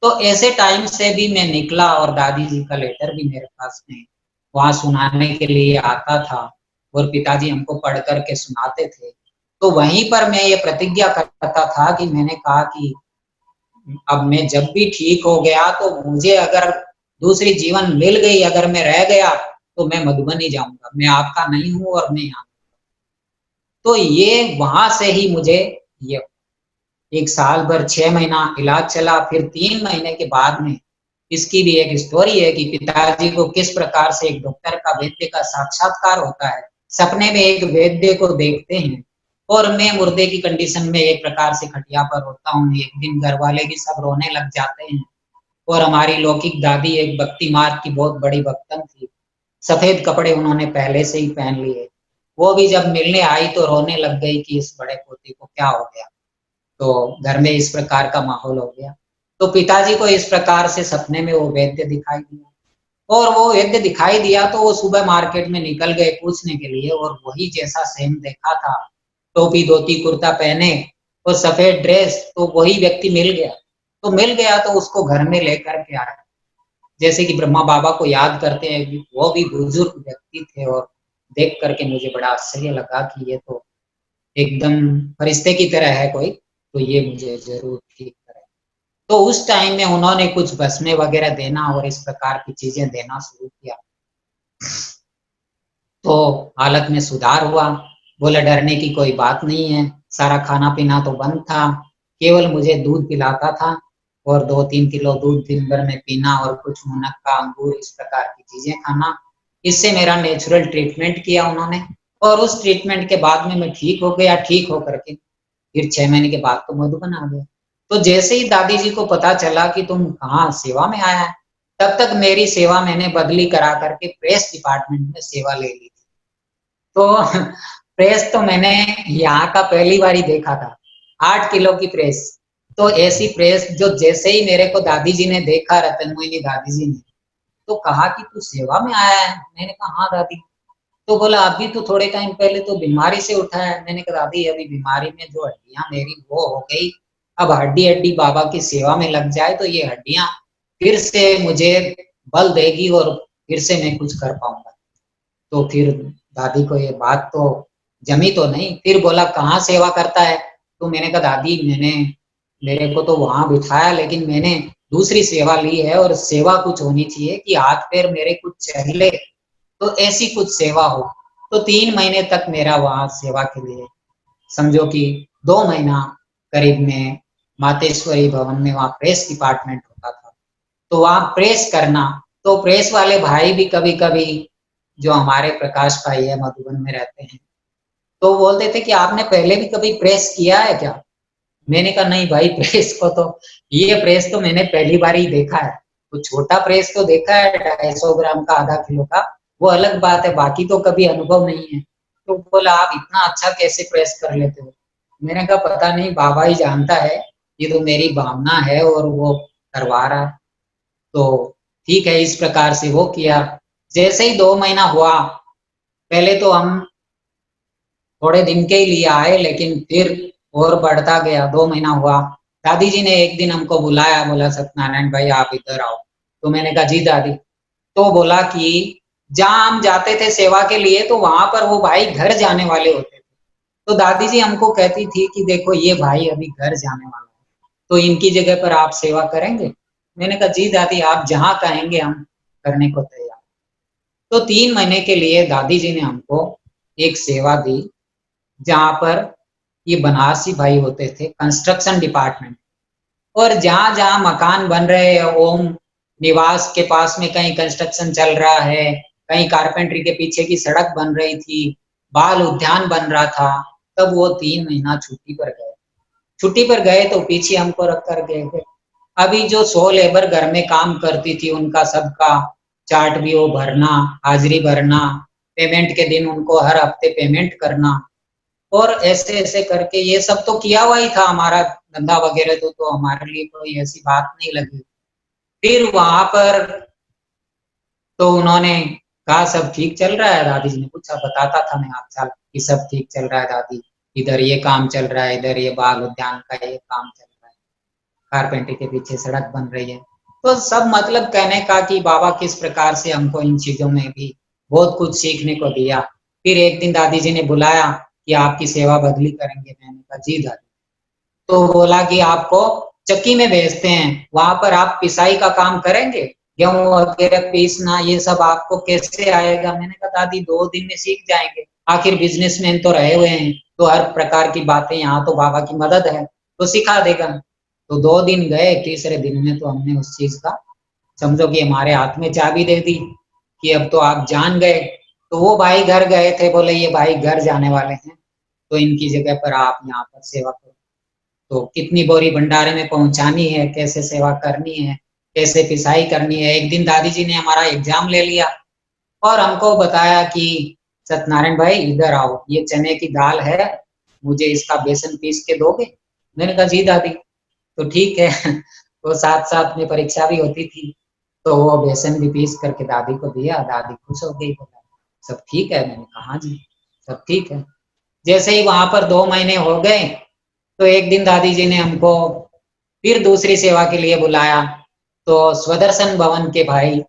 तो ऐसे टाइम से भी मैं निकला और दादी जी का लेटर भी मेरे पास में वहां सुनाने के लिए आता था और पिताजी हमको पढ़ करके सुनाते थे। तो वहीं पर मैं ये प्रतिज्ञा करता था कि मैंने कहा कि अब मैं जब भी ठीक हो गया तो मुझे अगर दूसरी जीवन मिल गई, अगर मैं रह गया तो मैं मधुबनी जाऊंगा, मैं आपका नहीं हूं और मैं यहाँ। तो ये वहां से ही मुझे ये 1 साल भर 6 महीना इलाज चला। फिर 3 महीने के बाद में इसकी भी एक स्टोरी है कि पिताजी को किस प्रकार से एक डॉक्टर का वैद्य का साक्षात्कार होता है। सपने में एक वैद्य को देखते हैं और मैं मुर्दे की कंडीशन में एक प्रकार से खटिया पर होता हूँ। एक दिन घर वाले भी सब रोने लग जाते हैं और हमारी लौकिक दादी एक भक्ति मार्ग की बहुत बड़ी भक्तन थी। सफेद कपड़े उन्होंने पहले से ही पहन लिए। वो भी जब मिलने आई तो रोने लग गई कि इस बड़े पोते को क्या हो गया। तो घर में इस प्रकार का माहौल हो गया। तो पिताजी को इस प्रकार से सपने में वो वैद्य दिखाई दिया, और वो वैद्य दिखाई दिया तो वो सुबह मार्केट में निकल गए पूछने के लिए, और वही जैसा सेम देखा था, टोपी धोती कुर्ता पहने और सफेद ड्रेस, तो वही व्यक्ति मिल गया। तो मिल गया तो उसको घर में लेकर के आया, जैसे कि ब्रह्मा बाबा को याद करते हैं। वो भी बुजुर्ग व्यक्ति थे और देख करके मुझे बड़ा आश्चर्य लगा कि ये तो एकदम फरिश्ते की तरह है कोई, तो ये मुझे जरूर ठीक करे। तो उस टाइम में उन्होंने कुछ भस्में वगैरह देना और इस प्रकार की चीजें देना शुरू किया। तो हालत में सुधार हुआ। बोले डरने की कोई बात नहीं है, सारा खाना पीना तो बंद था, केवल मुझे दूध पिलाता था और 2-3 किलो दूध दिन भर में पीना और कुछ मुनक्का, अंगूर इस प्रकार की चीजें खाना। इससे मेरा नेचुरल ट्रीटमेंट किया उन्होंने और उस ट्रीटमेंट के बाद में मैं ठीक हो गया। ठीक होकर के फिर 6 महीने के बाद तो मधुबन आ गया। तो जैसे ही दादी जी को पता चला कि तुम कहाँ सेवा में आया है, तब तक मेरी सेवा मैंने बदली करा करके प्रेस डिपार्टमेंट में सेवा ले ली। तो प्रेस तो मैंने यहाँ का पहली बार ही देखा था, 8 किलो की प्रेस। तो ऐसी प्रेस जो जैसे ही मेरे को दादी जी ने देखा, रतन मोहिनी दादी जी ने, तो कहा कि तू सेवा में आया है। मैंने कहा हाँ दादी। तो बोला अभी तो थोड़े टाइम पहले तो बीमारी से उठा है। मैंने कहा दादी अभी बीमारी में जो हड्डियां मेरी वो हो गई, अब हड्डी हड्डी बाबा की सेवा में लग जाए तो ये हड्डियां फिर से मुझे बल देगी और फिर से मैं कुछ कर पाऊंगा। तो फिर दादी को ये बात तो जमी तो नहीं। फिर बोला कहाँ सेवा करता है? तो मैंने कहा दादी मैंने, मेरे को तो वहां बिठाया लेकिन मैंने दूसरी सेवा ली है और सेवा कुछ होनी चाहिए कि हाथ पैर मेरे कुछ चले, तो ऐसी कुछ सेवा हो। तो 3 महीने तक मेरा वहां सेवा के लिए, समझो कि 2 महीना करीब में मातेश्वरी भवन में वहां प्रेस डिपार्टमेंट होता था। तो वहां प्रेस करना, तो प्रेस वाले भाई भी कभी कभी, जो हमारे प्रकाश भाई है मधुबन में रहते हैं, तो बोलते थे कि आपने पहले भी कभी प्रेस किया है क्या? मैंने कहा नहीं भाई, प्रेस को तो, ये प्रेस तो मैंने पहली बार ही देखा है। तो छोटा प्रेस तो देखा है 250 ग्राम का, आधा किलो का, वो अलग बात है, बाकी तो कभी अनुभव नहीं है। तो बोला आप इतना अच्छा कैसे प्रेस कर लेते हो? मैंने कहा पता नहीं, बाबा ही जानता है, ये तो मेरी भावना है और वो करवा रहा है। तो ठीक है, इस प्रकार से वो किया। जैसे ही 2 महीना हुआ, पहले तो हम थोड़े दिन के ही लिए आए लेकिन फिर और बढ़ता गया। 2 महीना हुआ, दादी जी ने एक दिन हमको बुलाया, बोला सत्यनारायण भाई आप इधर आओ। तो मैंने कहा जी दादी। तो बोला कि जहाँ हम जाते थे सेवा के लिए तो वहां पर वो भाई घर जाने वाले होते थे। तो दादी जी हमको कहती थी कि देखो ये भाई अभी घर जाने वाला है, तो इनकी जगह पर आप सेवा करेंगे? मैंने कहा जी दादी आप जहाँ कहेंगे हम करने को तैयार। तो 3 महीने के लिए दादी जी ने हमको एक सेवा दी, जहाँ पर ये बनारसी भाई होते थे, कंस्ट्रक्शन डिपार्टमेंट। और जहाँ जहाँ मकान बन रहे हैं, ओम निवास के पास में कहीं कंस्ट्रक्शन चल रहा है, कहीं कारपेंटरी के पीछे की सड़क बन रही थी, बाल उद्यान बन रहा था, तब वो 3 महीना छुट्टी पर गए। छुट्टी पर गए तो पीछे हमको रख कर गए थे। अभी जो 100 लेबर घर में काम करती थी उनका सबका चार्ट भी वो भरना, हाजिरी भरना, पेमेंट के दिन उनको हर हफ्ते पेमेंट करना, और ऐसे ऐसे करके ये सब तो किया हुआ ही था हमारा धंधा वगैरह, तो हमारे लिए कोई ऐसी बात नहीं लगी। फिर वहां पर तो उन्होंने कहा सब ठीक चल रहा है? दादी जी ने पूछा, बताता था मैं आप साल कि सब ठीक चल रहा है दादी, इधर ये काम चल रहा है, इधर ये बाग उद्यान का ये काम चल रहा है, कारपेंटर के पीछे सड़क बन रही है। तो सब मतलब कहने का कि बाबा किस प्रकार से हमको इन चीजों में भी बहुत कुछ सीखने को दिया। फिर एक दिन दादी जी ने बुलाया कि आपकी सेवा बदली करेंगे। मैंने कहा जी दादी। तो बोला कि आपको चक्की में भेजते हैं, वहां पर आप पिसाई का काम करेंगे, गेहूं वगैरह पीसना ये सब आपको कैसे आएगा? मैंने कहा दादी 2 दिन में सीख जाएंगे, आखिर बिजनेसमैन तो रहे हुए हैं, तो हर प्रकार की बातें यहाँ तो बाबा की मदद है, तो सिखा देगा। तो 2 दिन गए, तीसरे दिन में तो हमने उस चीज का, समझो कि हमारे हाथ में चाबी दे दी कि अब तो आप जान गए। तो वो भाई घर गए थे, बोले ये भाई घर जाने वाले हैं, तो इनकी जगह पर आप यहाँ पर सेवा करो। तो कितनी बोरी भंडारे में पहुंचानी है, कैसे सेवा करनी है, कैसे पिसाई करनी है। एक दिन दादी जी ने हमारा एग्जाम ले लिया और हमको बताया कि सत्यनारायण भाई इधर आओ, ये चने की दाल है, मुझे इसका बेसन पीस के दोगे? मैंने कहा जी दादी। तो ठीक है। तो साथ साथ में परीक्षा भी होती थी, तो वो बेसन भी पीस करके दादी को दिया, दादी खुश हो गई, बोला सब ठीक है? मैंने कहा हाँ जी सब ठीक है। जैसे ही वहां पर 2 महीने हो गए, तो एक दिन दादी जी ने हमको फिर दूसरी सेवा के लिए बुलाया। तो स्वदर्शन भवन के भाई,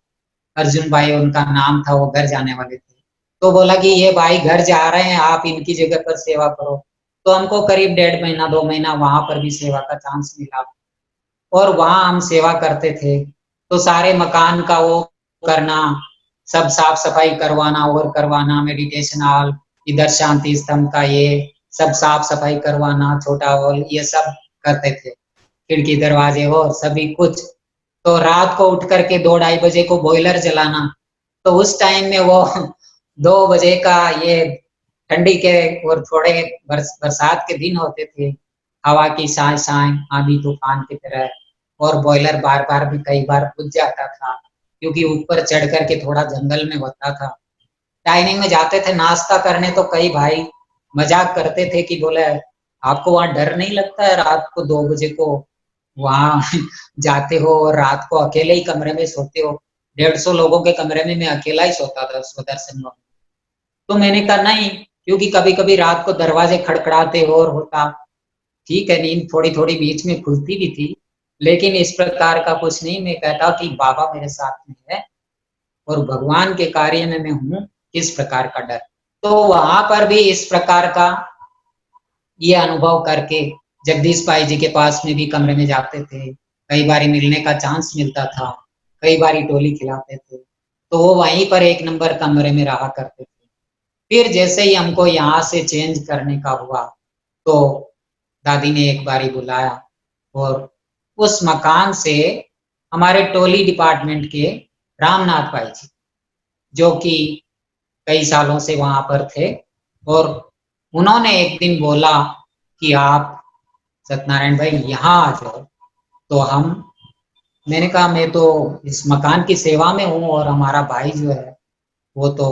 अर्जुन भाई उनका नाम था, वो घर जाने वाले थे। तो बोला कि ये भाई घर जा रहे हैं, आप इनकी जगह पर सेवा करो। तो हमको करीब 1.5 महीना 2 महीना वहां पर भी सेवा का चांस मिला। और वहां हम सेवा करते थे। तो सारे मकान का वो करना, सब साफ सफाई करवाना और करवाना, मेडिटेशन हॉल, इधर शांति स्तंभ का ये सब साफ सफाई करवाना, छोटा हॉल, ये सब करते थे, खिड़की दरवाजे और सभी कुछ। तो रात को उठ करके 2-2:30 बजे को बॉयलर जलाना। तो उस टाइम में वो 2 बजे का ये ठंडी के और थोड़े बरसात के दिन होते थे, हवा की साए साए आंधी तूफान की तरह, और बॉयलर बार बार भी कई बार बुझ जाता था, क्योंकि ऊपर चढ़ करके थोड़ा जंगल में होता था। डाइनिंग में जाते थे नाश्ता करने, तो कई भाई मजाक करते थे कि बोले आपको वहां डर नहीं लगता है रात को 2 बजे को वहां जाते हो और रात को अकेले ही कमरे में सोते हो? 150 लोगों के कमरे में मैं अकेला ही सोता था स्वदर्शन में। तो मैंने कहा नहीं, क्योंकि कभी कभी रात को दरवाजे खड़खड़ाते और होता, ठीक है नींद थोड़ी थोड़ी बीच में खुलती भी थी, लेकिन इस प्रकार का कुछ नहीं। मैं कहता कि बाबा मेरे साथ में है और भगवान के कार्य में मैं हूँ, किस प्रकार का डर। तो वहां पर भी इस प्रकार का ये अनुभव करके जगदीश भाई जी के पास में भी कमरे में जाते थे, कई बार मिलने का चांस मिलता था, कई बार टोली खिलाते थे। तो वो वहीं पर 1 नंबर कमरे में रहा करते थे। फिर जैसे ही हमको यहाँ से चेंज करने का हुआ, तो दादी ने एक बारी बुलाया और उस मकान से हमारे टोली डिपार्टमेंट के रामनाथ भाई जी, जो कि कई सालों से वहां पर थे, और उन्होंने एक दिन बोला कि आप सत्यनारायण भाई यहाँ आ जाओ। तो हम मैंने कहा मैं तो इस मकान की सेवा में हूँ और हमारा भाई जो है वो तो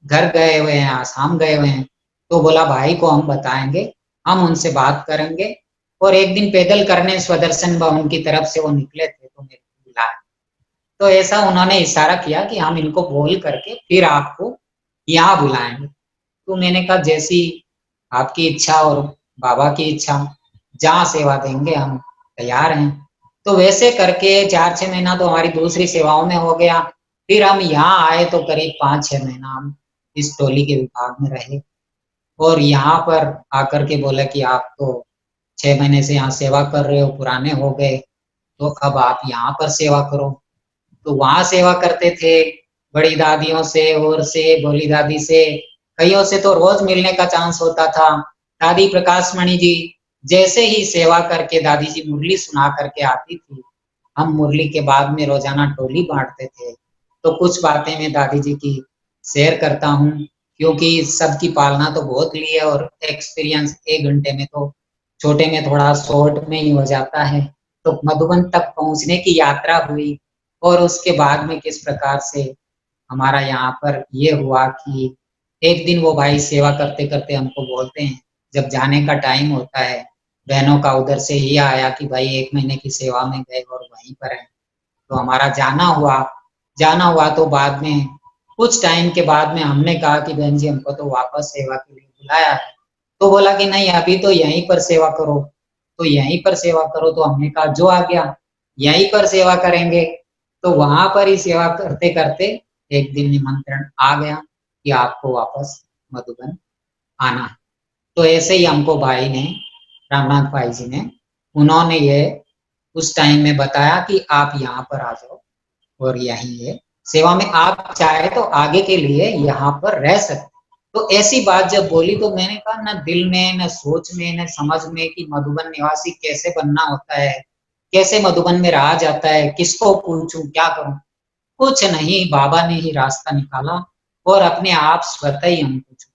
घर गए हुए हैं, आसाम गए हुए हैं। तो बोला भाई को हम बताएंगे, हम उनसे बात करेंगे। और एक दिन पैदल करने स्वदर्शन भवन की तरफ से वो निकले थे, तो मेरे को बुलाया। तो ऐसा उन्होंने इशारा किया कि हम इनको बोल करके फिर आपको यहाँ बुलाएंगे। तो मैंने कहा जैसी आपकी इच्छा और बाबा की इच्छा, जहाँ सेवा देंगे हम तैयार हैं। तो वैसे करके 4-6 महीना तो हमारी दूसरी सेवाओं में हो गया। फिर हम यहाँ आए तो करीब 5-6 महीना हम इस टोली के विभाग में रहे, और यहाँ पर आकर के बोला कि आप तो 6 महीने से यहाँ सेवा कर रहे हो, पुराने हो गए, तो अब आप यहाँ पर सेवा करो। तो वहां सेवा करते थे, बड़ी दादियों से और से भोली दादी से, कईयों से तो रोज मिलने का चांस होता था। दादी प्रकाश मणि जी जैसे ही सेवा करके दादी जी मुरली सुना करके आती थी, हम मुरली के बाद में रोजाना टोली बांटते थे। तो कुछ बातें मैं दादी जी की शेयर करता हूँ, क्योंकि सबकी पालना तो बहुत ली है और एक्सपीरियंस 1 घंटे में तो छोटे में थोड़ा शॉर्ट में ही हो जाता है। तो मधुबन तक पहुंचने की यात्रा हुई, और उसके बाद में किस प्रकार से हमारा यहाँ पर ये हुआ कि एक दिन वो भाई सेवा करते करते हमको बोलते हैं, जब जाने का टाइम होता है, बहनों का उधर से ये आया कि भाई 1 महीने की सेवा में गए और वहीं पर है। तो हमारा जाना हुआ तो बाद में कुछ टाइम के बाद में हमने कहा कि बहन जी हमको तो वापस सेवा के लिए बुलाया है। तो बोला कि नहीं अभी तो यहीं पर सेवा करो, तो यहीं पर सेवा करो। तो हमने कहा जो आ गया यहीं पर सेवा करेंगे। तो वहां पर ही सेवा करते करते एक दिन निमंत्रण आ गया कि आपको वापस मधुबन आना है। तो ऐसे ही हमको भाई ने, रामनाथ भाई जी ने, उन्होंने ये उस टाइम में बताया कि आप यहाँ पर आ जाओ और यहीं है सेवा में, आप चाहे तो आगे के लिए यहाँ पर रह सकते। तो ऐसी बात जब बोली तो मैंने कहा न दिल में, न सोच में, न समझ में कि मधुबन निवासी कैसे बनना होता है, कैसे मधुबन में रहा जाता है, किसको पूछूं क्या करूं। कुछ नहीं, बाबा ने ही रास्ता निकाला और अपने आप स्वतः ही हम पूछो।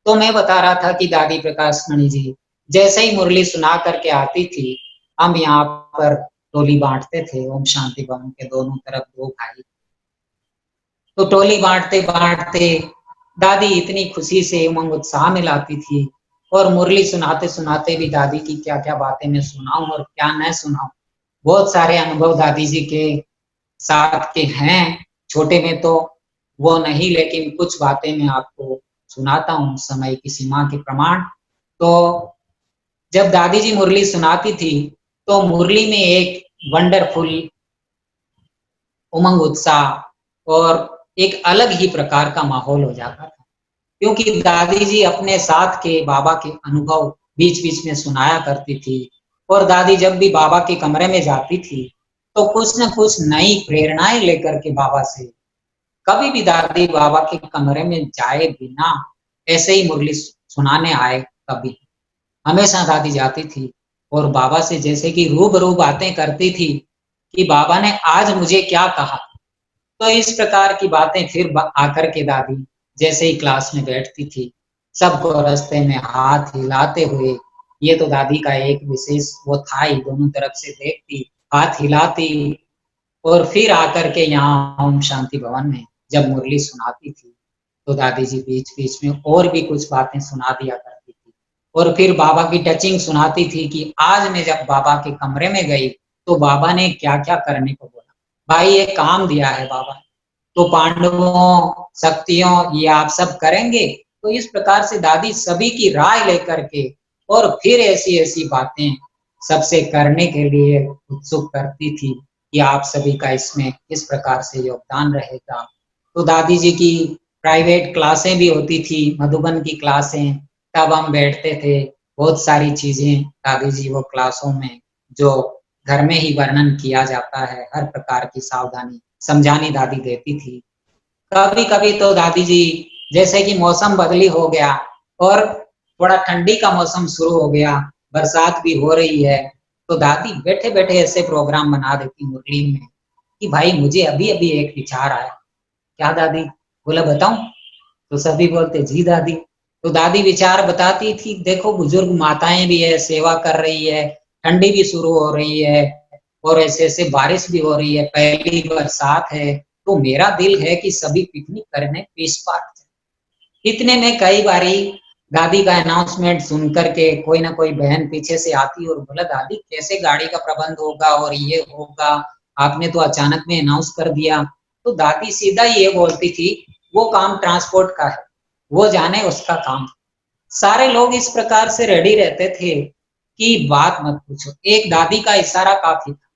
तो मैं बता रहा था कि दादी प्रकाश मणि जी जैसे ही मुरली सुना करके आती थी, हम यहाँ पर टोली बांटते थे। ओम शांति भवन के दोनों तरफ 2 भाई, तो टोली बांटते बांटते दादी इतनी खुशी से उमंग उत्साह में लाती थी, और मुरली सुनाते सुनाते भी दादी की क्या क्या बातें मैं सुनाऊं और क्या न सुनाऊं। बहुत सारे अनुभव दादी जी के साथ के हैं, छोटे में तो वो नहीं, लेकिन कुछ बातें मैं आपको सुनाता हूँ समय की सीमा के प्रमाण। तो जब दादी जी मुरली सुनाती थी, तो मुरली में एक वंडरफुल उमंग उत्साह और एक अलग ही प्रकार का माहौल हो जाता था, क्योंकि दादी जी अपने साथ के बाबा के अनुभव बीच बीच में सुनाया करती थी, और दादी जब भी बाबा के कमरे में जाती थी तो कुछ न कुछ नई प्रेरणाएं लेकर के बाबा से, कभी भी दादी बाबा के कमरे में जाए बिना ऐसे ही मुरली सुनाने आए, कभी हमेशा दादी जाती थी और बाबा से जैसे कि रूबरू बातें करती थी कि बाबा ने आज मुझे क्या कहा। तो इस प्रकार की बातें फिर आकर के दादी जैसे ही क्लास में बैठती थी, सबको रास्ते में हाथ हिलाते हुए, ये तो दादी का एक विशेष वो था ही, दोनों तरफ से देखती, हाथ हिलाती और फिर आकर के यहाँ ओम शांति भवन में जब मुरली सुनाती थी तो दादी जी बीच बीच में और भी कुछ बातें सुना दिया करती थी और फिर बाबा की टचिंग सुनाती थी कि आज मैं जब बाबा के कमरे में गई तो बाबा ने क्या क्या करने को बोला, भाई ये काम दिया है बाबा, तो पांडवों शक्तियों ये आप सब करेंगे। तो इस प्रकार से दादी सभी की राय लेकर के और फिर ऐसी ऐसी बातें सबसे करने के लिए उत्सुक करती थी कि आप सभी का इसमें किस प्रकार से योगदान रहेगा। तो दादी जी की प्राइवेट क्लासें भी होती थी, मधुबन की क्लासें, तब हम बैठते थे, बहुत सारी चीजें दादी जी वो क्लासों में जो घर में ही वर्णन किया जाता है, हर प्रकार की सावधानी समझानी दादी देती थी। कभी कभी तो दादी जी जैसे कि मौसम बदली हो गया और थोड़ा ठंडी का मौसम शुरू हो गया, बरसात भी हो रही है, तो दादी बैठे बैठे ऐसे प्रोग्राम बना देती मुरली में कि भाई मुझे अभी अभी एक विचार आया। क्या दादी? बोला बताऊं? तो सभी बोलते जी दादी। तो दादी विचार बताती थी, देखो बुजुर्ग माताएं भी है, सेवा कर रही है, ठंडी भी शुरू हो रही है और ऐसे ऐसे बारिश भी हो रही है, पहली बरसात है, तो मेरा दिल है कि सभी पिकनिक करने पीस पार्क जाए। इतने में कई बारी दादी का अनाउंसमेंट सुन करके कोई ना कोई बहन पीछे से आती और बोला दादी कैसे गाड़ी का प्रबंध होगा और ये होगा, आपने तो अचानक में अनाउंस कर दिया। तो दादी सीधा ये बोलती थी, वो काम ट्रांसपोर्ट का है, वो जाने उसका काम। सारे लोग इस प्रकार से रेडी रहते थे कि बात मत पूछो, एक दादी का इशारा काफी था।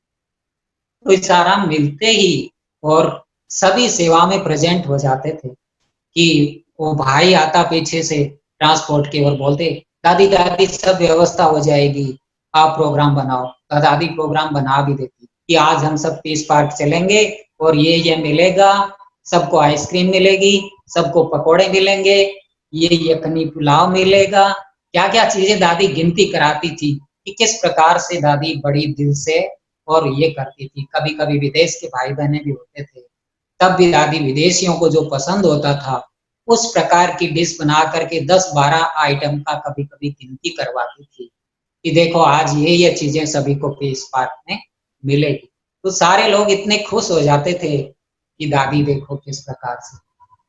तो इशारा मिलते ही और सभी सेवा में प्रेजेंट हो जाते थे कि वो भाई आता पीछे से ट्रांसपोर्ट की और बोलते दादी दादी सब व्यवस्था हो जाएगी, आप प्रोग्राम बनाओ। तो दादी प्रोग्राम बना भी देती कि आज हम सब पीस पार्क चलेंगे और ये मिलेगा, सबको आइसक्रीम मिलेगी, सबको पकोड़े मिलेंगे, ये यखनी पुलाव मिलेगा, क्या क्या चीजें दादी गिनती कराती थी कि किस प्रकार से दादी बड़ी दिल से और ये करती थी। कभी कभी विदेश के भाई बहने भी होते थे, तब भी दादी विदेशियों को जो पसंद होता था उस प्रकार की डिश बना करके 10-12 आइटम का कभी कभी गिनती करवाती थी कि देखो आज ये चीजें सभी को पीस पार्क में मिलेगी। तो सारे लोग इतने खुश हो जाते थे कि दादी देखो किस प्रकार से।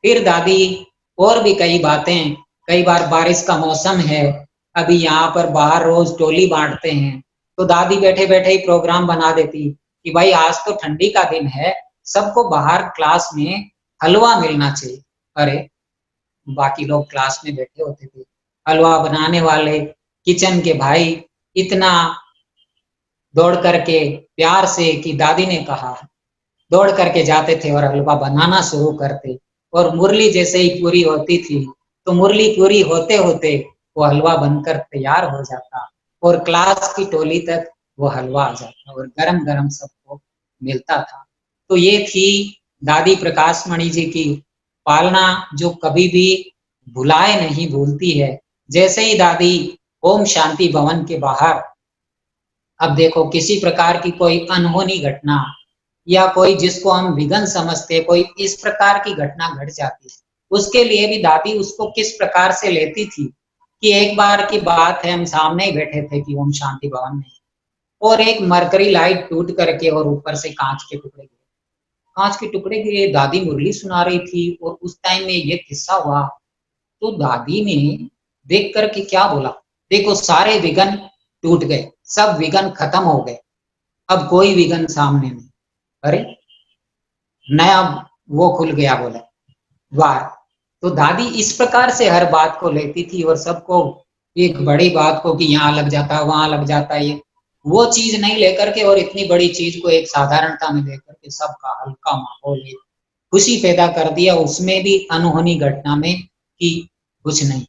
फिर दादी और भी कई बातें, कई बार बारिश का मौसम है, अभी यहाँ पर बाहर रोज टोली बांटते हैं, तो दादी बैठे बैठे ही प्रोग्राम बना देती कि भाई आज तो ठंडी का दिन है, सबको बाहर क्लास में हलवा मिलना चाहिए। अरे बाकी लोग क्लास में बैठे होते थे, हलवा बनाने वाले किचन के भाई इतना दौड़ करके प्यार से कि दादी ने कहा, दौड़ करके जाते थे और हलवा बनाना शुरू करते और मुरली जैसे ही पूरी होती थी तो मुरली पूरी होते होते वो हलवा बनकर तैयार हो जाता और क्लास की टोली तक वो हलवा आ जाता और गरम गरम सबको मिलता था। तो ये थी दादी प्रकाश मणि जी की पालना जो कभी भी भुलाए नहीं भूलती है। जैसे ही दादी ओम शांति भवन के बाहर, अब देखो किसी प्रकार की कोई अनहोनी घटना या कोई जिसको हम विघन समझते, कोई इस प्रकार की घटना घट जाती, उसके लिए भी दादी उसको किस प्रकार से लेती थी कि एक बार की बात है, हम सामने ही बैठे थे कि ओम शांति भवन में और एक मरकरी लाइट टूट करके और ऊपर से कांच के टुकड़े गिरे, कांच के टुकड़े गिरे, दादी मुरली सुना रही थी और उस टाइम में ये किस्सा हुआ। तो दादी ने देख करके क्या बोला, देखो सारे विघन टूट गए, सब विघन खत्म हो गए, अब कोई विघन सामने नहीं। अरे नया वो खुल गया बोले द्वार। तो दादी इस प्रकार से हर बात को लेती थी और सबको, एक बड़ी बात को कि यहाँ लग जाता है वहां लग जाता है, ये वो चीज नहीं लेकर के और इतनी बड़ी चीज को एक साधारणता में लेकर के सबका हल्का माहौल, एक खुशी पैदा कर दिया, उसमें भी अनहोनी घटना में कि कुछ नहीं,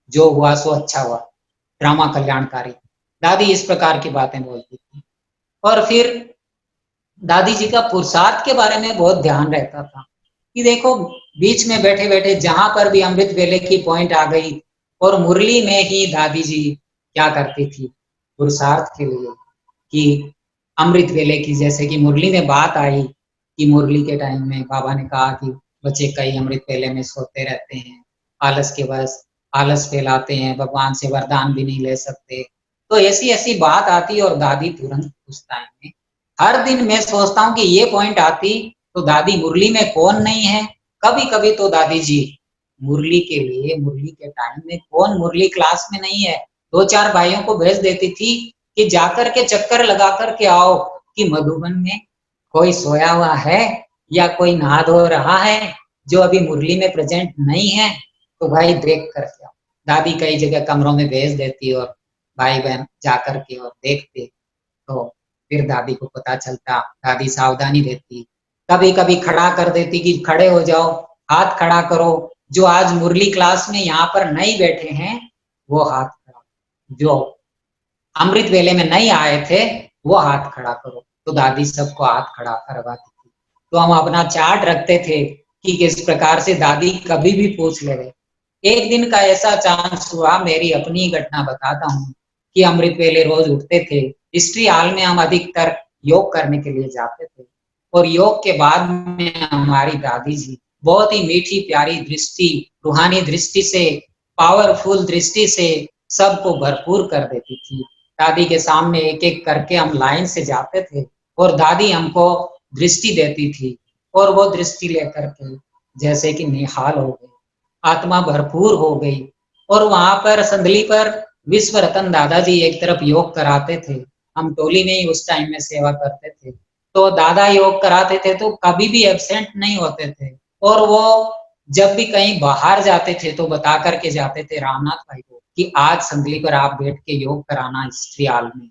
जो हुआ सो अच्छा हुआ, ड्रामा कल्याणकारी। दादी इस प्रकार की बातें बोलती थी। और फिर दादी जी का पुरुषार्थ के बारे में बहुत ध्यान रहता था कि देखो, बीच में बैठे बैठे जहां पर भी अमृत वेले की पॉइंट आ गई, और मुरली में ही दादी जी क्या करती थी पुरुषार्थ के लिए, कि अमृत वेले की, जैसे कि मुरली में बात आई कि मुरली के टाइम में बाबा ने कहा कि बच्चे कई अमृत वेले में सोते रहते हैं, आलस के बस आलस फैलाते हैं, भगवान से वरदान भी नहीं ले सकते। तो ऐसी ऐसी बात आती और दादी तुरंत उस टाइम में, हर दिन मैं सोचता हूँ कि ये पॉइंट आती तो दादी मुरली में कौन नहीं है। कभी कभी तो दादी जी मुरली के लिए, मुरली के टाइम में कौन मुरली क्लास में नहीं है, दो चार भाइयों को भेज देती थी कि जाकर के चक्कर लगा करके आओ कि मधुबन में कोई सोया हुआ है या कोई नहा धो रहा है जो अभी मुरली में प्रेजेंट नहीं है, तो भाई देख करके आओ। दादी कई जगह कमरों में भेज देती और भाई बहन जाकर के और देखते, तो फिर दादी को पता चलता, दादी सावधानी देती, कभी कभी खड़ा कर देती कि खड़े हो जाओ, हाथ खड़ा करो, जो आज मुरली क्लास में यहाँ पर नहीं बैठे हैं वो हाथ खड़ा, जो अमृत वेले में नहीं आए थे वो हाथ खड़ा करो। तो दादी सबको हाथ खड़ा करवाती थी। तो हम अपना चार्ट रखते थे कि किस प्रकार से दादी कभी भी पूछ ले रहे। एक दिन का ऐसा चांस हुआ, मेरी अपनी घटना बताता हूँ, कि अमृत वेले रोज उठते थे, हिस्ट्री हॉल में हम अधिकतर योग करने के लिए जाते थे, और योग के बाद में हमारी दादी जी बहुत ही मीठी प्यारी दृष्टि, रूहानी दृष्टि से, पावरफुल दृष्टि से सबको भरपूर कर देती थी। दादी के सामने एक एक करके हम लाइन से जाते थे और दादी हमको दृष्टि देती थी, और वो दृष्टि लेकर के जैसे कि निहाल हो गई, आत्मा भरपूर हो गई। और वहां पर संदली पर विश्व रतन दादाजी एक तरफ योग कराते थे, हम टोली में ही उस टाइम में सेवा करते थे, तो दादा योग कराते थे तो कभी भी एब्सेंट नहीं होते थे। और वो जब भी कहीं बाहर जाते थे तो बता करके जाते थे रामनाथ भाई को कि आज संदली पर आप बैठ के योग कराना हिस्ट्री हॉल में,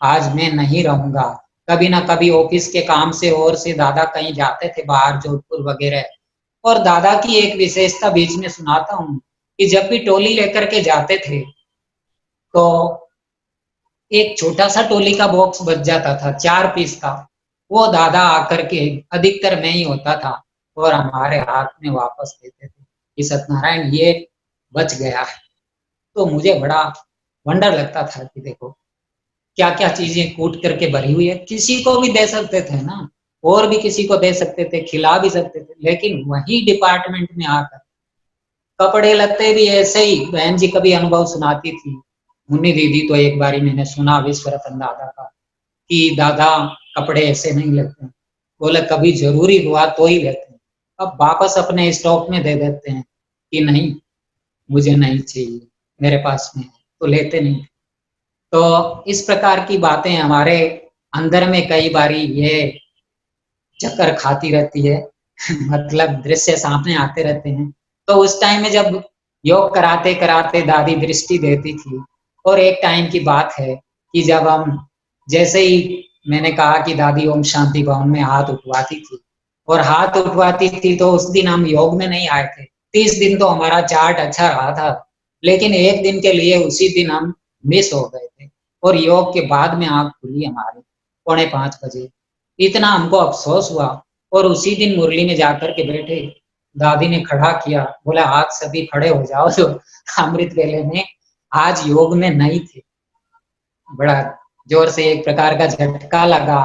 आज मैं नहीं रहूंगा। कभी ना कभी ऑफिस के काम से और से दादा कहीं जाते थे बाहर, जोधपुर वगैरह। और दादा की एक विशेषता बीच में सुनाता हूँ कि जब भी टोली लेकर के जाते थे तो एक छोटा सा टोली का बॉक्स बच जाता था 4 पीस का, वो दादा आकर के, अधिकतर में ही होता था, और हमारे हाथ में वापस देते थे कि सत्यनारायण ये बच गया है। तो मुझे बड़ा वंडर लगता था कि देखो क्या क्या चीजें कूट करके भरी हुई है, किसी को भी दे सकते थे ना, और भी किसी को दे सकते थे, खिला भी सकते थे, लेकिन वही डिपार्टमेंट में आकर कपड़े लत्ते भी ऐसे ही। बहन जी कभी अनुभव सुनाती थी, मुन्नी दीदी, तो एक बारी मैंने सुना विश्व रतन दादा का कि दादा कपड़े ऐसे नहीं लेते हैं, बोले कभी जरूरी हुआ तो ही लेते हैं, अब वापस अपने स्टॉक में दे देते हैं कि नहीं मुझे नहीं चाहिए, मेरे पास में है, तो लेते नहीं। तो इस प्रकार की बातें हमारे अंदर में कई बारी ये चक्कर खाती रहती है मतलब दृश्य सामने आते रहते हैं। तो उस टाइम में जब योग कराते कराते दादी दृष्टि देती थी, और एक टाइम की बात है कि जब हम, जैसे ही मैंने कहा कि दादी ओम शांति भवन में हाथ उठवाती थी, और हाथ उठवाती थी तो उस दिन हम योग में नहीं आए थे। 30 दिन तो हमारा चार्ट अच्छा रहा था, लेकिन एक दिन के लिए उसी दिन हम मिस हो गए थे, और योग के बाद में आँख खुली हमारी 4:45 बजे। इतना हमको अफसोस हुआ, और उसी दिन मुरली में जाकर के बैठे, दादी ने खड़ा किया, बोला आज सभी खड़े हो जाओ जो अमृत वेले में आज योग में नहीं थे। बड़ा जोर से एक प्रकार का झटका लगा,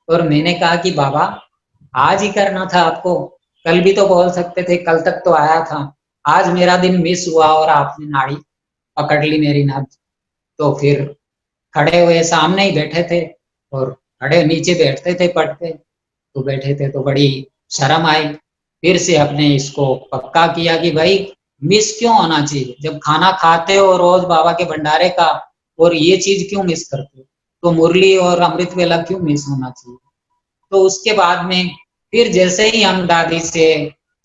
और मैंने कहा कि बाबा आज ही करना था आपको, कल भी तो बोल सकते थे, कल तक तो आया था, आज मेरा दिन मिस हुआ और आपने नाड़ी पकड़ ली मेरी नब्ज। तो फिर खड़े हुए सामने ही बैठे थे, और खड़े नीचे बैठते थे पढ़ते, तो बैठे थे तो बड़ी शर्म आई। फिर से अपने इसको पक्का किया कि भाई मिस क्यों होना चाहिए, जब खाना खाते हो रोज बाबा के भंडारे का, और ये चीज क्यों मिस करते हो, तो मुरली और अमृत वेला क्यों मिस होना चाहिए। तो उसके बाद में फिर जैसे ही हम दादी से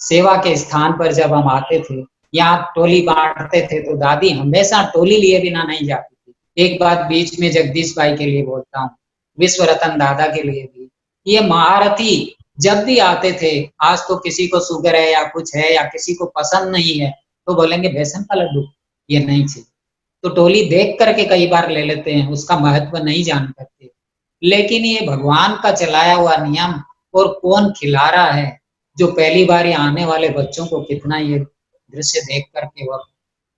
सेवा के स्थान पर जब हम आते थे, यहाँ टोली बांटते थे, तो दादी हमेशा टोली लिए बिना नहीं जाती थी। एक बात बीच में जगदीश भाई के लिए बोलता हूँ, विश्व रतन दादा के लिए भी, ये महारथी जब भी आते थे, आज तो किसी को शुगर है या कुछ है या किसी को पसंद नहीं है, तो बोलेंगे बेसन का लड्डू, ये नहीं चाहिए, तो टोली देख करके कई बार ले लेते हैं, उसका महत्व नहीं जान करते। लेकिन ये भगवान का चलाया हुआ नियम, और कौन खिला रहा है, जो पहली बार आने वाले बच्चों को कितना ये दृश्य देख करके वह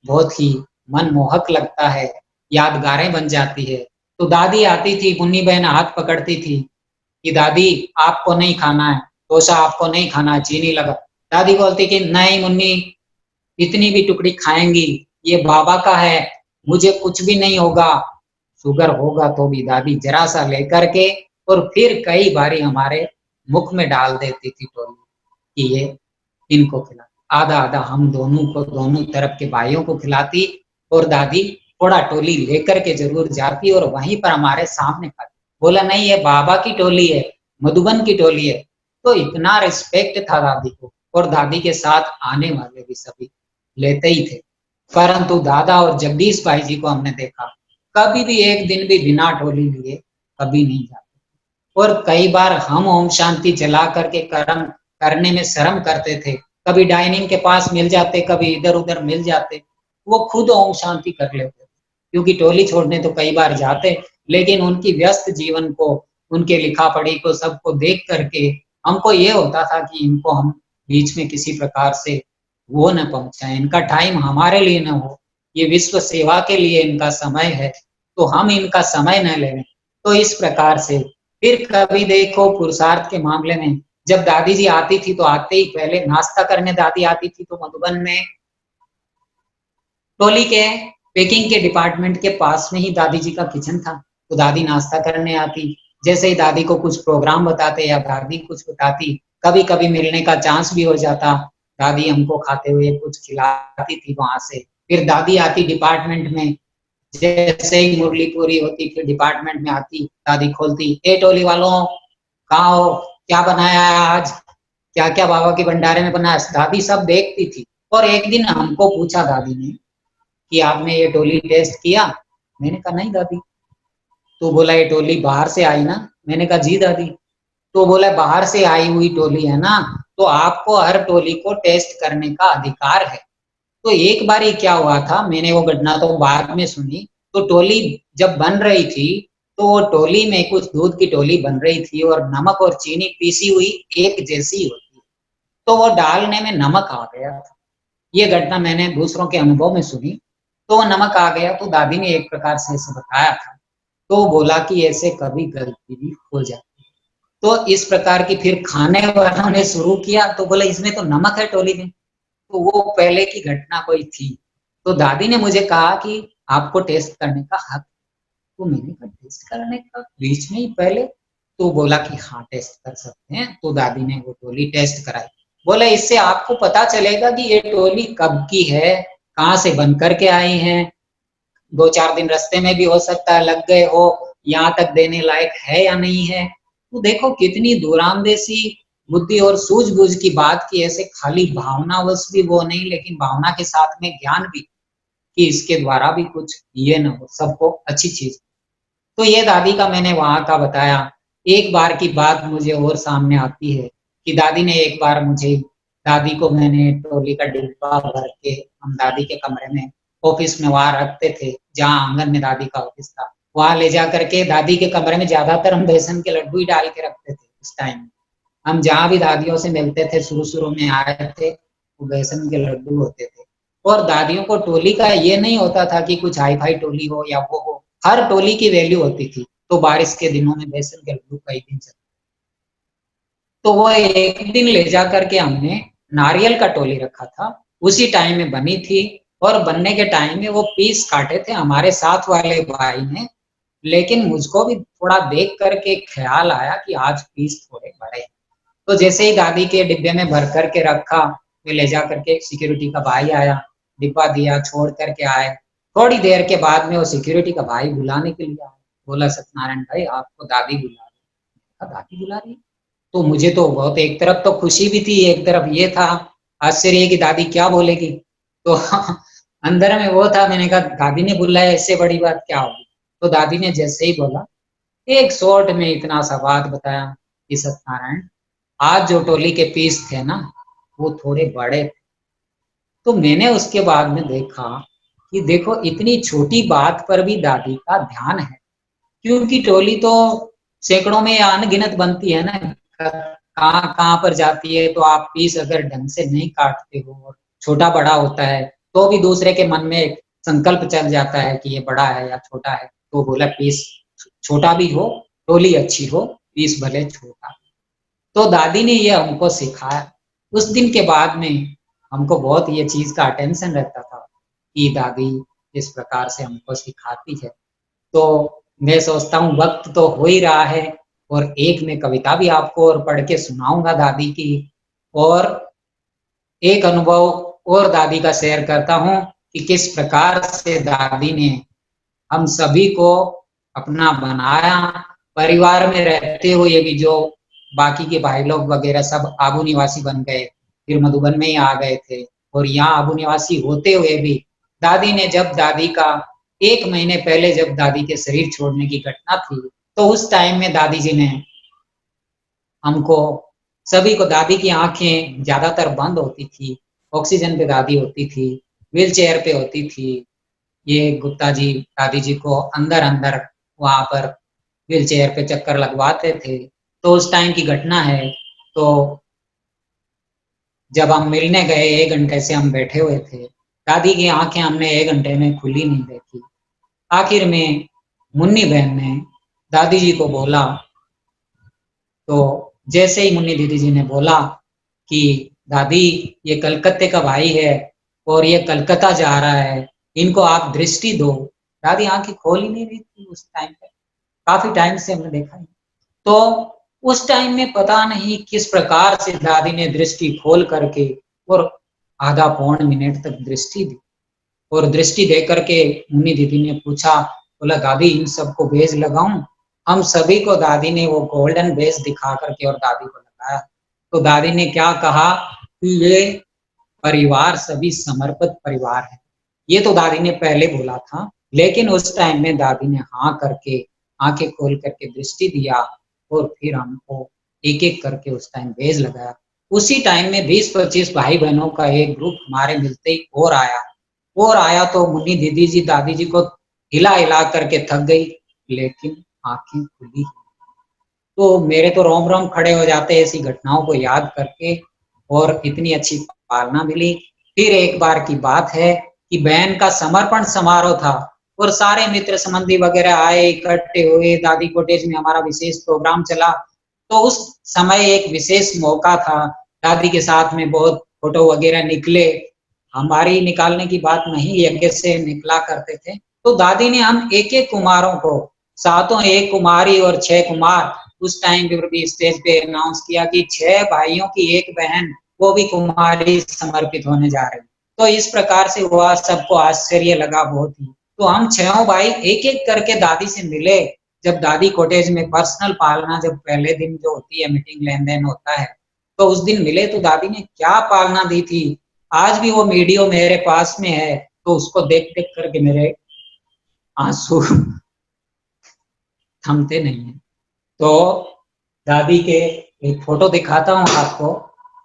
बहुत ही मनमोहक लगता है, यादगारें बन जाती है। तो दादी आती थी, मुन्नी बहन हाथ पकड़ती थी कि दादी आपको नहीं खाना है, डोसा आपको नहीं खाना है, चीनी लगा। दादी बोलती कि नहीं मुन्नी, इतनी भी टुकड़ी खाएंगी, ये बाबा का है, मुझे कुछ भी नहीं होगा। शुगर होगा तो भी दादी जरा सा लेकर के और फिर कई बारी हमारे मुख में डाल देती थी टोली कि ये इनको खिला। आधा आधा हम दोनों को, दोनों तरफ के भाइयों को खिलाती, और दादी थोड़ा टोली लेकर के जरूर जाती और वहीं पर हमारे सामने खाती। बोला नहीं ये बाबा की टोली है, मधुबन की टोली है। तो इतना रिस्पेक्ट था दादी को, और दादी के साथ आने वाले भी सभी लेते ही थे। परंतु दादा और जगदीश भाई जी को हमने देखा, कभी भी एक दिन भी बिना टोली लिए कभी नहीं जाते। और कई बार हम ओम शांति जला करके कर्म करने में शर्म करते थे, कभी डाइनिंग के पास मिल जाते, कभी इधर उधर मिल जाते, वो खुद ओम शांति कर लेते, क्योंकि टोली छोड़ने तो कई बार जाते, लेकिन उनकी व्यस्त जीवन को, उनके लिखा पढ़ी को, सबको देख करके हमको ये होता था कि इनको हम बीच में किसी प्रकार से वो न पहुंचाए, इनका टाइम हमारे लिए न हो, ये विश्व सेवा के लिए इनका समय है, तो हम इनका समय न लें। तो इस प्रकार से फिर कभी देखो पुरुषार्थ के मामले में, जब दादी जी आती थी तो आते ही पहले नाश्ता करने दादी आती थी, तो मधुबन में टोली के पैकिंग के डिपार्टमेंट के पास में ही दादी जी का किचन था। तो दादी नाश्ता करने आती, जैसे ही दादी को कुछ प्रोग्राम बताते या दादी कुछ बताती, कभी कभी मिलने का चांस भी हो जाता, दादी हमको खाते हुए कुछ खिलाती थी वहां से। फिर दादी आती डिपार्टमेंट में, जैसे ही मुरली पूरी होती फिर डिपार्टमेंट में आती, दादी खोलती, ए टोली वालों कहाँ हो, क्या बनाया है आज, क्या क्या बाबा के भंडारे में बनाया। दादी सब देखती थी। और एक दिन हमको पूछा दादी ने कि आपने ये टोली टेस्ट किया। मैंने कहा नहीं दादी। तो बोला ये टोली बाहर से आई ना। मैंने कहा जी दादी। तो बोला बाहर से आई हुई टोली है ना, तो आपको हर टोली को टेस्ट करने का अधिकार है। तो एक बार ही क्या हुआ था, मैंने वो घटना तो बाद में सुनी, तो टोली जब बन रही थी, तो वो टोली में कुछ दूध की टोली बन रही थी, और नमक और चीनी पीसी हुई एक जैसी होती है, तो वो डालने में नमक आ गया था। ये घटना मैंने दूसरों के अनुभव में सुनी। तो वो नमक आ गया, तो दादी ने एक प्रकार से ऐसे बताया था, तो बोला कि ऐसे कभी गलती भी हो जाती है। तो इस प्रकार की फिर खाने वालों ने शुरू किया, तो बोले इसमें तो नमक है टोली में। तो वो पहले की घटना कोई थी। तो दादी ने मुझे कहा कि आपको टेस्ट करने का हक। तो मैंने कहा टेस्ट करने का बीच में ही पहले। तो बोला कि हाँ टेस्ट कर सकते हैं। तो दादी ने वो टोली टेस्ट कराई। बोले इससे आपको पता चलेगा कि ये टोली कब की है, कहाँ से बन करके आई है, 2-4 दिन रास्ते में भी हो सकता है लग गए हो, यहाँ तक देने लायक है या नहीं है। तो देखो कितनी दूरांदेशी बुद्धि और सूझबूझ की बात की, ऐसे खाली भावनावश भी वो नहीं, लेकिन भावना के साथ में ज्ञान भी, कि इसके द्वारा भी कुछ ये न हो, सबको अच्छी चीज। तो ये दादी का मैंने वहां का बताया। एक बार की बात मुझे और सामने आती है कि दादी ने एक बार मुझे, दादी को मैंने टोली का डिब्बा भर के, हम दादी के कमरे में ऑफिस में वहां रखते थे, जहाँ आंगन में दादी का ऑफिस था, वहां ले जा करके दादी के कमरे में ज्यादातर हम बेसन के लड्डू ही डाल के रखते थे उस टाइम। हम जहाँ भी दादियों से मिलते थे, शुरू शुरू में आए थे, वो बेसन के लड्डू होते थे। और दादियों को टोली का ये नहीं होता था कि कुछ हाई फाई टोली हो या वो हो, हर टोली की वैल्यू होती थी। तो बारिश के दिनों में बेसन के लड्डू कई दिन चलते, तो वो एक दिन ले जा करके हमने नारियल का टोली रखा था, उसी टाइम में बनी थी। और बनने के टाइम में वो पीस काटे थे हमारे साथ वाले भाई ने, लेकिन मुझको भी थोड़ा देख करके ख्याल आया कि आज पीस थोड़े बड़े। तो जैसे ही दादी के डिब्बे में भर करके रखा, वे ले जा करके सिक्योरिटी का भाई आया, डिब्बा दिया, छोड़ करके आए। थोड़ी देर के बाद में वो सिक्योरिटी का भाई बुलाने के लिए आया। बोला सत्यनारायण भाई आपको दादी बुला रही है। दादी बुला रही? तो मुझे तो बहुत, एक तरफ तो खुशी भी थी, एक तरफ ये था आश्चर्य कि दादी क्या बोलेगी। तो अंदर में वो था, मैंने कहा दादी ने बुलाया, इससे बड़ी बात क्या होगी। तो दादी ने जैसे ही बोला, एक शॉर्ट में इतना सा बात बताया कि सत्यनारायण, आज जो टोली के पीस थे ना, वो थोड़े बड़े थे। तो मैंने उसके बाद में देखा कि देखो इतनी छोटी बात पर भी दादी का ध्यान है, क्योंकि टोली तो सैकड़ों में या अनगिनत बनती है ना, कहाँ कहाँ पर जाती है। तो आप पीस अगर ढंग से नहीं काटते हो और छोटा बड़ा होता है तो भी दूसरे के मन में एक संकल्प चल जाता है कि ये बड़ा है या छोटा है। तो बोला पीस छोटा भी हो, टोली अच्छी हो, पीस भले छोटा। तो दादी ने ये हमको सिखाया। उस दिन के बाद में हमको बहुत ये चीज का अटेंशन रहता था कि दादी इस प्रकार से हमको सिखाती है। तो मैं सोचता हूँ वक्त तो हो ही रहा है, और एक मैं कविता भी आपको और पढ़ के सुनाऊंगा दादी की। और एक अनुभव और दादी का शेयर करता हूँ कि किस प्रकार से दादी ने हम सभी को अपना बनाया। परिवार में रहते हुए भी जो बाकी के भाई लोग वगैरह सब आबू निवासी बन गए, फिर मधुबन में ही आ गए थे। और यहाँ आबू निवासी होते हुए भी दादी ने, जब दादी का 1 महीने पहले जब दादी के शरीर छोड़ने की घटना थी, तो उस टाइम में दादी जी ने हमको सभी को, दादी की आंखें ज्यादातर बंद होती थी, ऑक्सीजन पे दादी होती थी, व्हील चेयर पे होती थी। ये गुप्ता जी दादी जी को अंदर अंदर वहां पर व्हील चेयर पे चक्कर लगवाते थे। तो उस टाइम की घटना है। तो जब हम मिलने गए, 1 घंटे से हम बैठे हुए थे, दादी की आंखें हमने 1 घंटे में खुली नहीं देखी। आखिर में मुन्नी बहन ने दादी जी को बोला, तो जैसे ही मुन्नी दीदी जी ने बोला कि दादी ये कलकत्ते का भाई है और ये कलकत्ता जा रहा है, इनको आप दृष्टि दो। दादी आंखें खोल ही नहीं रही थी उस टाइम पे, काफी टाइम से हमने देखा है। तो उस टाइम में पता नहीं किस प्रकार से दादी ने दृष्टि खोल करके और आधा पौन मिनट तक दृष्टि दी। और दृष्टि दे करके मुन्नी दीदी ने पूछा, बोला दादी इन सबको बेज लगाऊं? हम सभी को दादी ने वो गोल्डन बेज दिखा करके और दादी को लगाया। तो दादी ने क्या कहा कि ये परिवार सभी समर्पित परिवार है। ये तो दादी ने पहले बोला था, लेकिन उस टाइम में दादी ने हाँ करके, आंखें खोल करके दृष्टि दिया, और फिर हमको एक एक करके उस टाइम बेज लगाया। उसी टाइम में 20-25 भाई बहनों का एक ग्रुप हमारे मिलते ही और आया तो मुन्नी दीदी जी दादी जी को हिला हिला करके थक गई, लेकिन आंखें खुली। तो मेरे तो रोम रोम खड़े हो जाते ऐसी घटनाओं को याद करके। और इतनी अच्छी पालना मिली। फिर एक बार की बात है कि बहन का समर्पण समारोह था, और सारे मित्र संबंधी वगैरह आए, इकट्ठे हुए, दादी कॉटेज में हमारा विशेष प्रोग्राम चला। तो उस समय एक विशेष मौका था, दादी के साथ में बहुत फोटो वगैरह निकले। हमारी निकालने की बात नहीं, यज्ञ से निकला करते थे। तो दादी ने हम एक एक कुमारों को, सातों एक कुमारी और 6 कुमार, उस टाइम पे भी स्टेज पे अनाउंस किया कि 6 भाइयों की एक बहन, वो भी कुमारी समर्पित होने जा रही। तो इस प्रकार से हुआ, सबको आश्चर्य लगा बहुत ही। तो हम 6 भाई एक एक करके दादी से मिले। जब दादी कॉटेज में पर्सनल पालना, जब पहले दिन जो होती है मीटिंग लेन देन होता है, तो उस दिन मिले तो दादी ने क्या पालना दी थी। आज भी वो वीडियो मेरे पास में है, तो उसको देख देख करके मेरे आंसू थमते नहीं है। तो दादी के एक फोटो दिखाता हूँ आपको,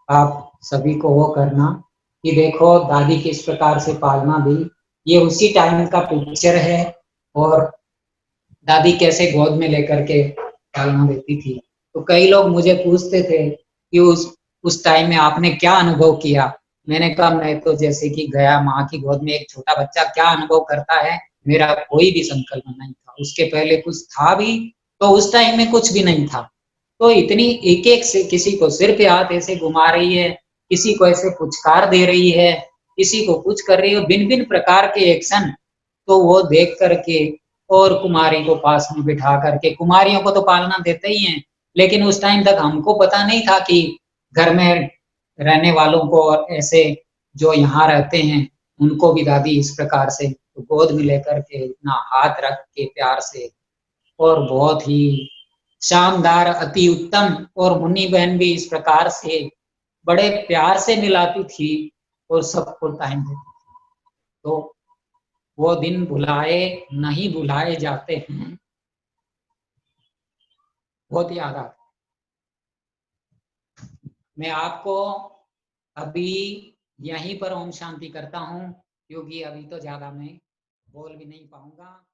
आप सभी को वो करना कि देखो दादी किस प्रकार से पालना दी। ये उसी टाइम का पिक्चर है, और दादी कैसे गोद में लेकर के पालना देती थी। तो कई लोग मुझे पूछते थे कि उस टाइम में आपने क्या अनुभव किया। मैंने कहा मैं तो जैसे कि गया माँ की गोद में, एक छोटा बच्चा क्या अनुभव करता है, मेरा कोई भी संकल्प नहीं था। उसके पहले कुछ था भी, तो उस टाइम में कुछ भी नहीं था। तो इतनी एक एक से किसी को सिर पे हाथ ऐसे घुमा रही है, किसी को ऐसे पुचकार दे रही है, किसी को कुछ कर रही है, भिन्न भिन्न प्रकार के एक्शन। तो वो देख करके, और कुमारी को पास में बिठा करके, कुमारियों को तो पालना देते ही हैं, लेकिन उस टाइम तक हमको पता नहीं था कि घर में रहने वालों को ऐसे, जो यहाँ रहते हैं उनको भी दादी इस प्रकार से तो गोद में लेकर के इतना हाथ रख के प्यार से, और बहुत ही शानदार, अति उत्तम। और मुन्नी बहन भी इस प्रकार से बड़े प्यार से मिलाती थी और सबको टाइम देती थी। तो वो दिन भुलाए नहीं भुलाए जाते हैं, बहुत याद आता है। मैं आपको अभी यहीं पर ओम शांति करता हूँ। क्योंकि अभी तो ज्यादा मैं बोल भी नहीं पाऊंगा।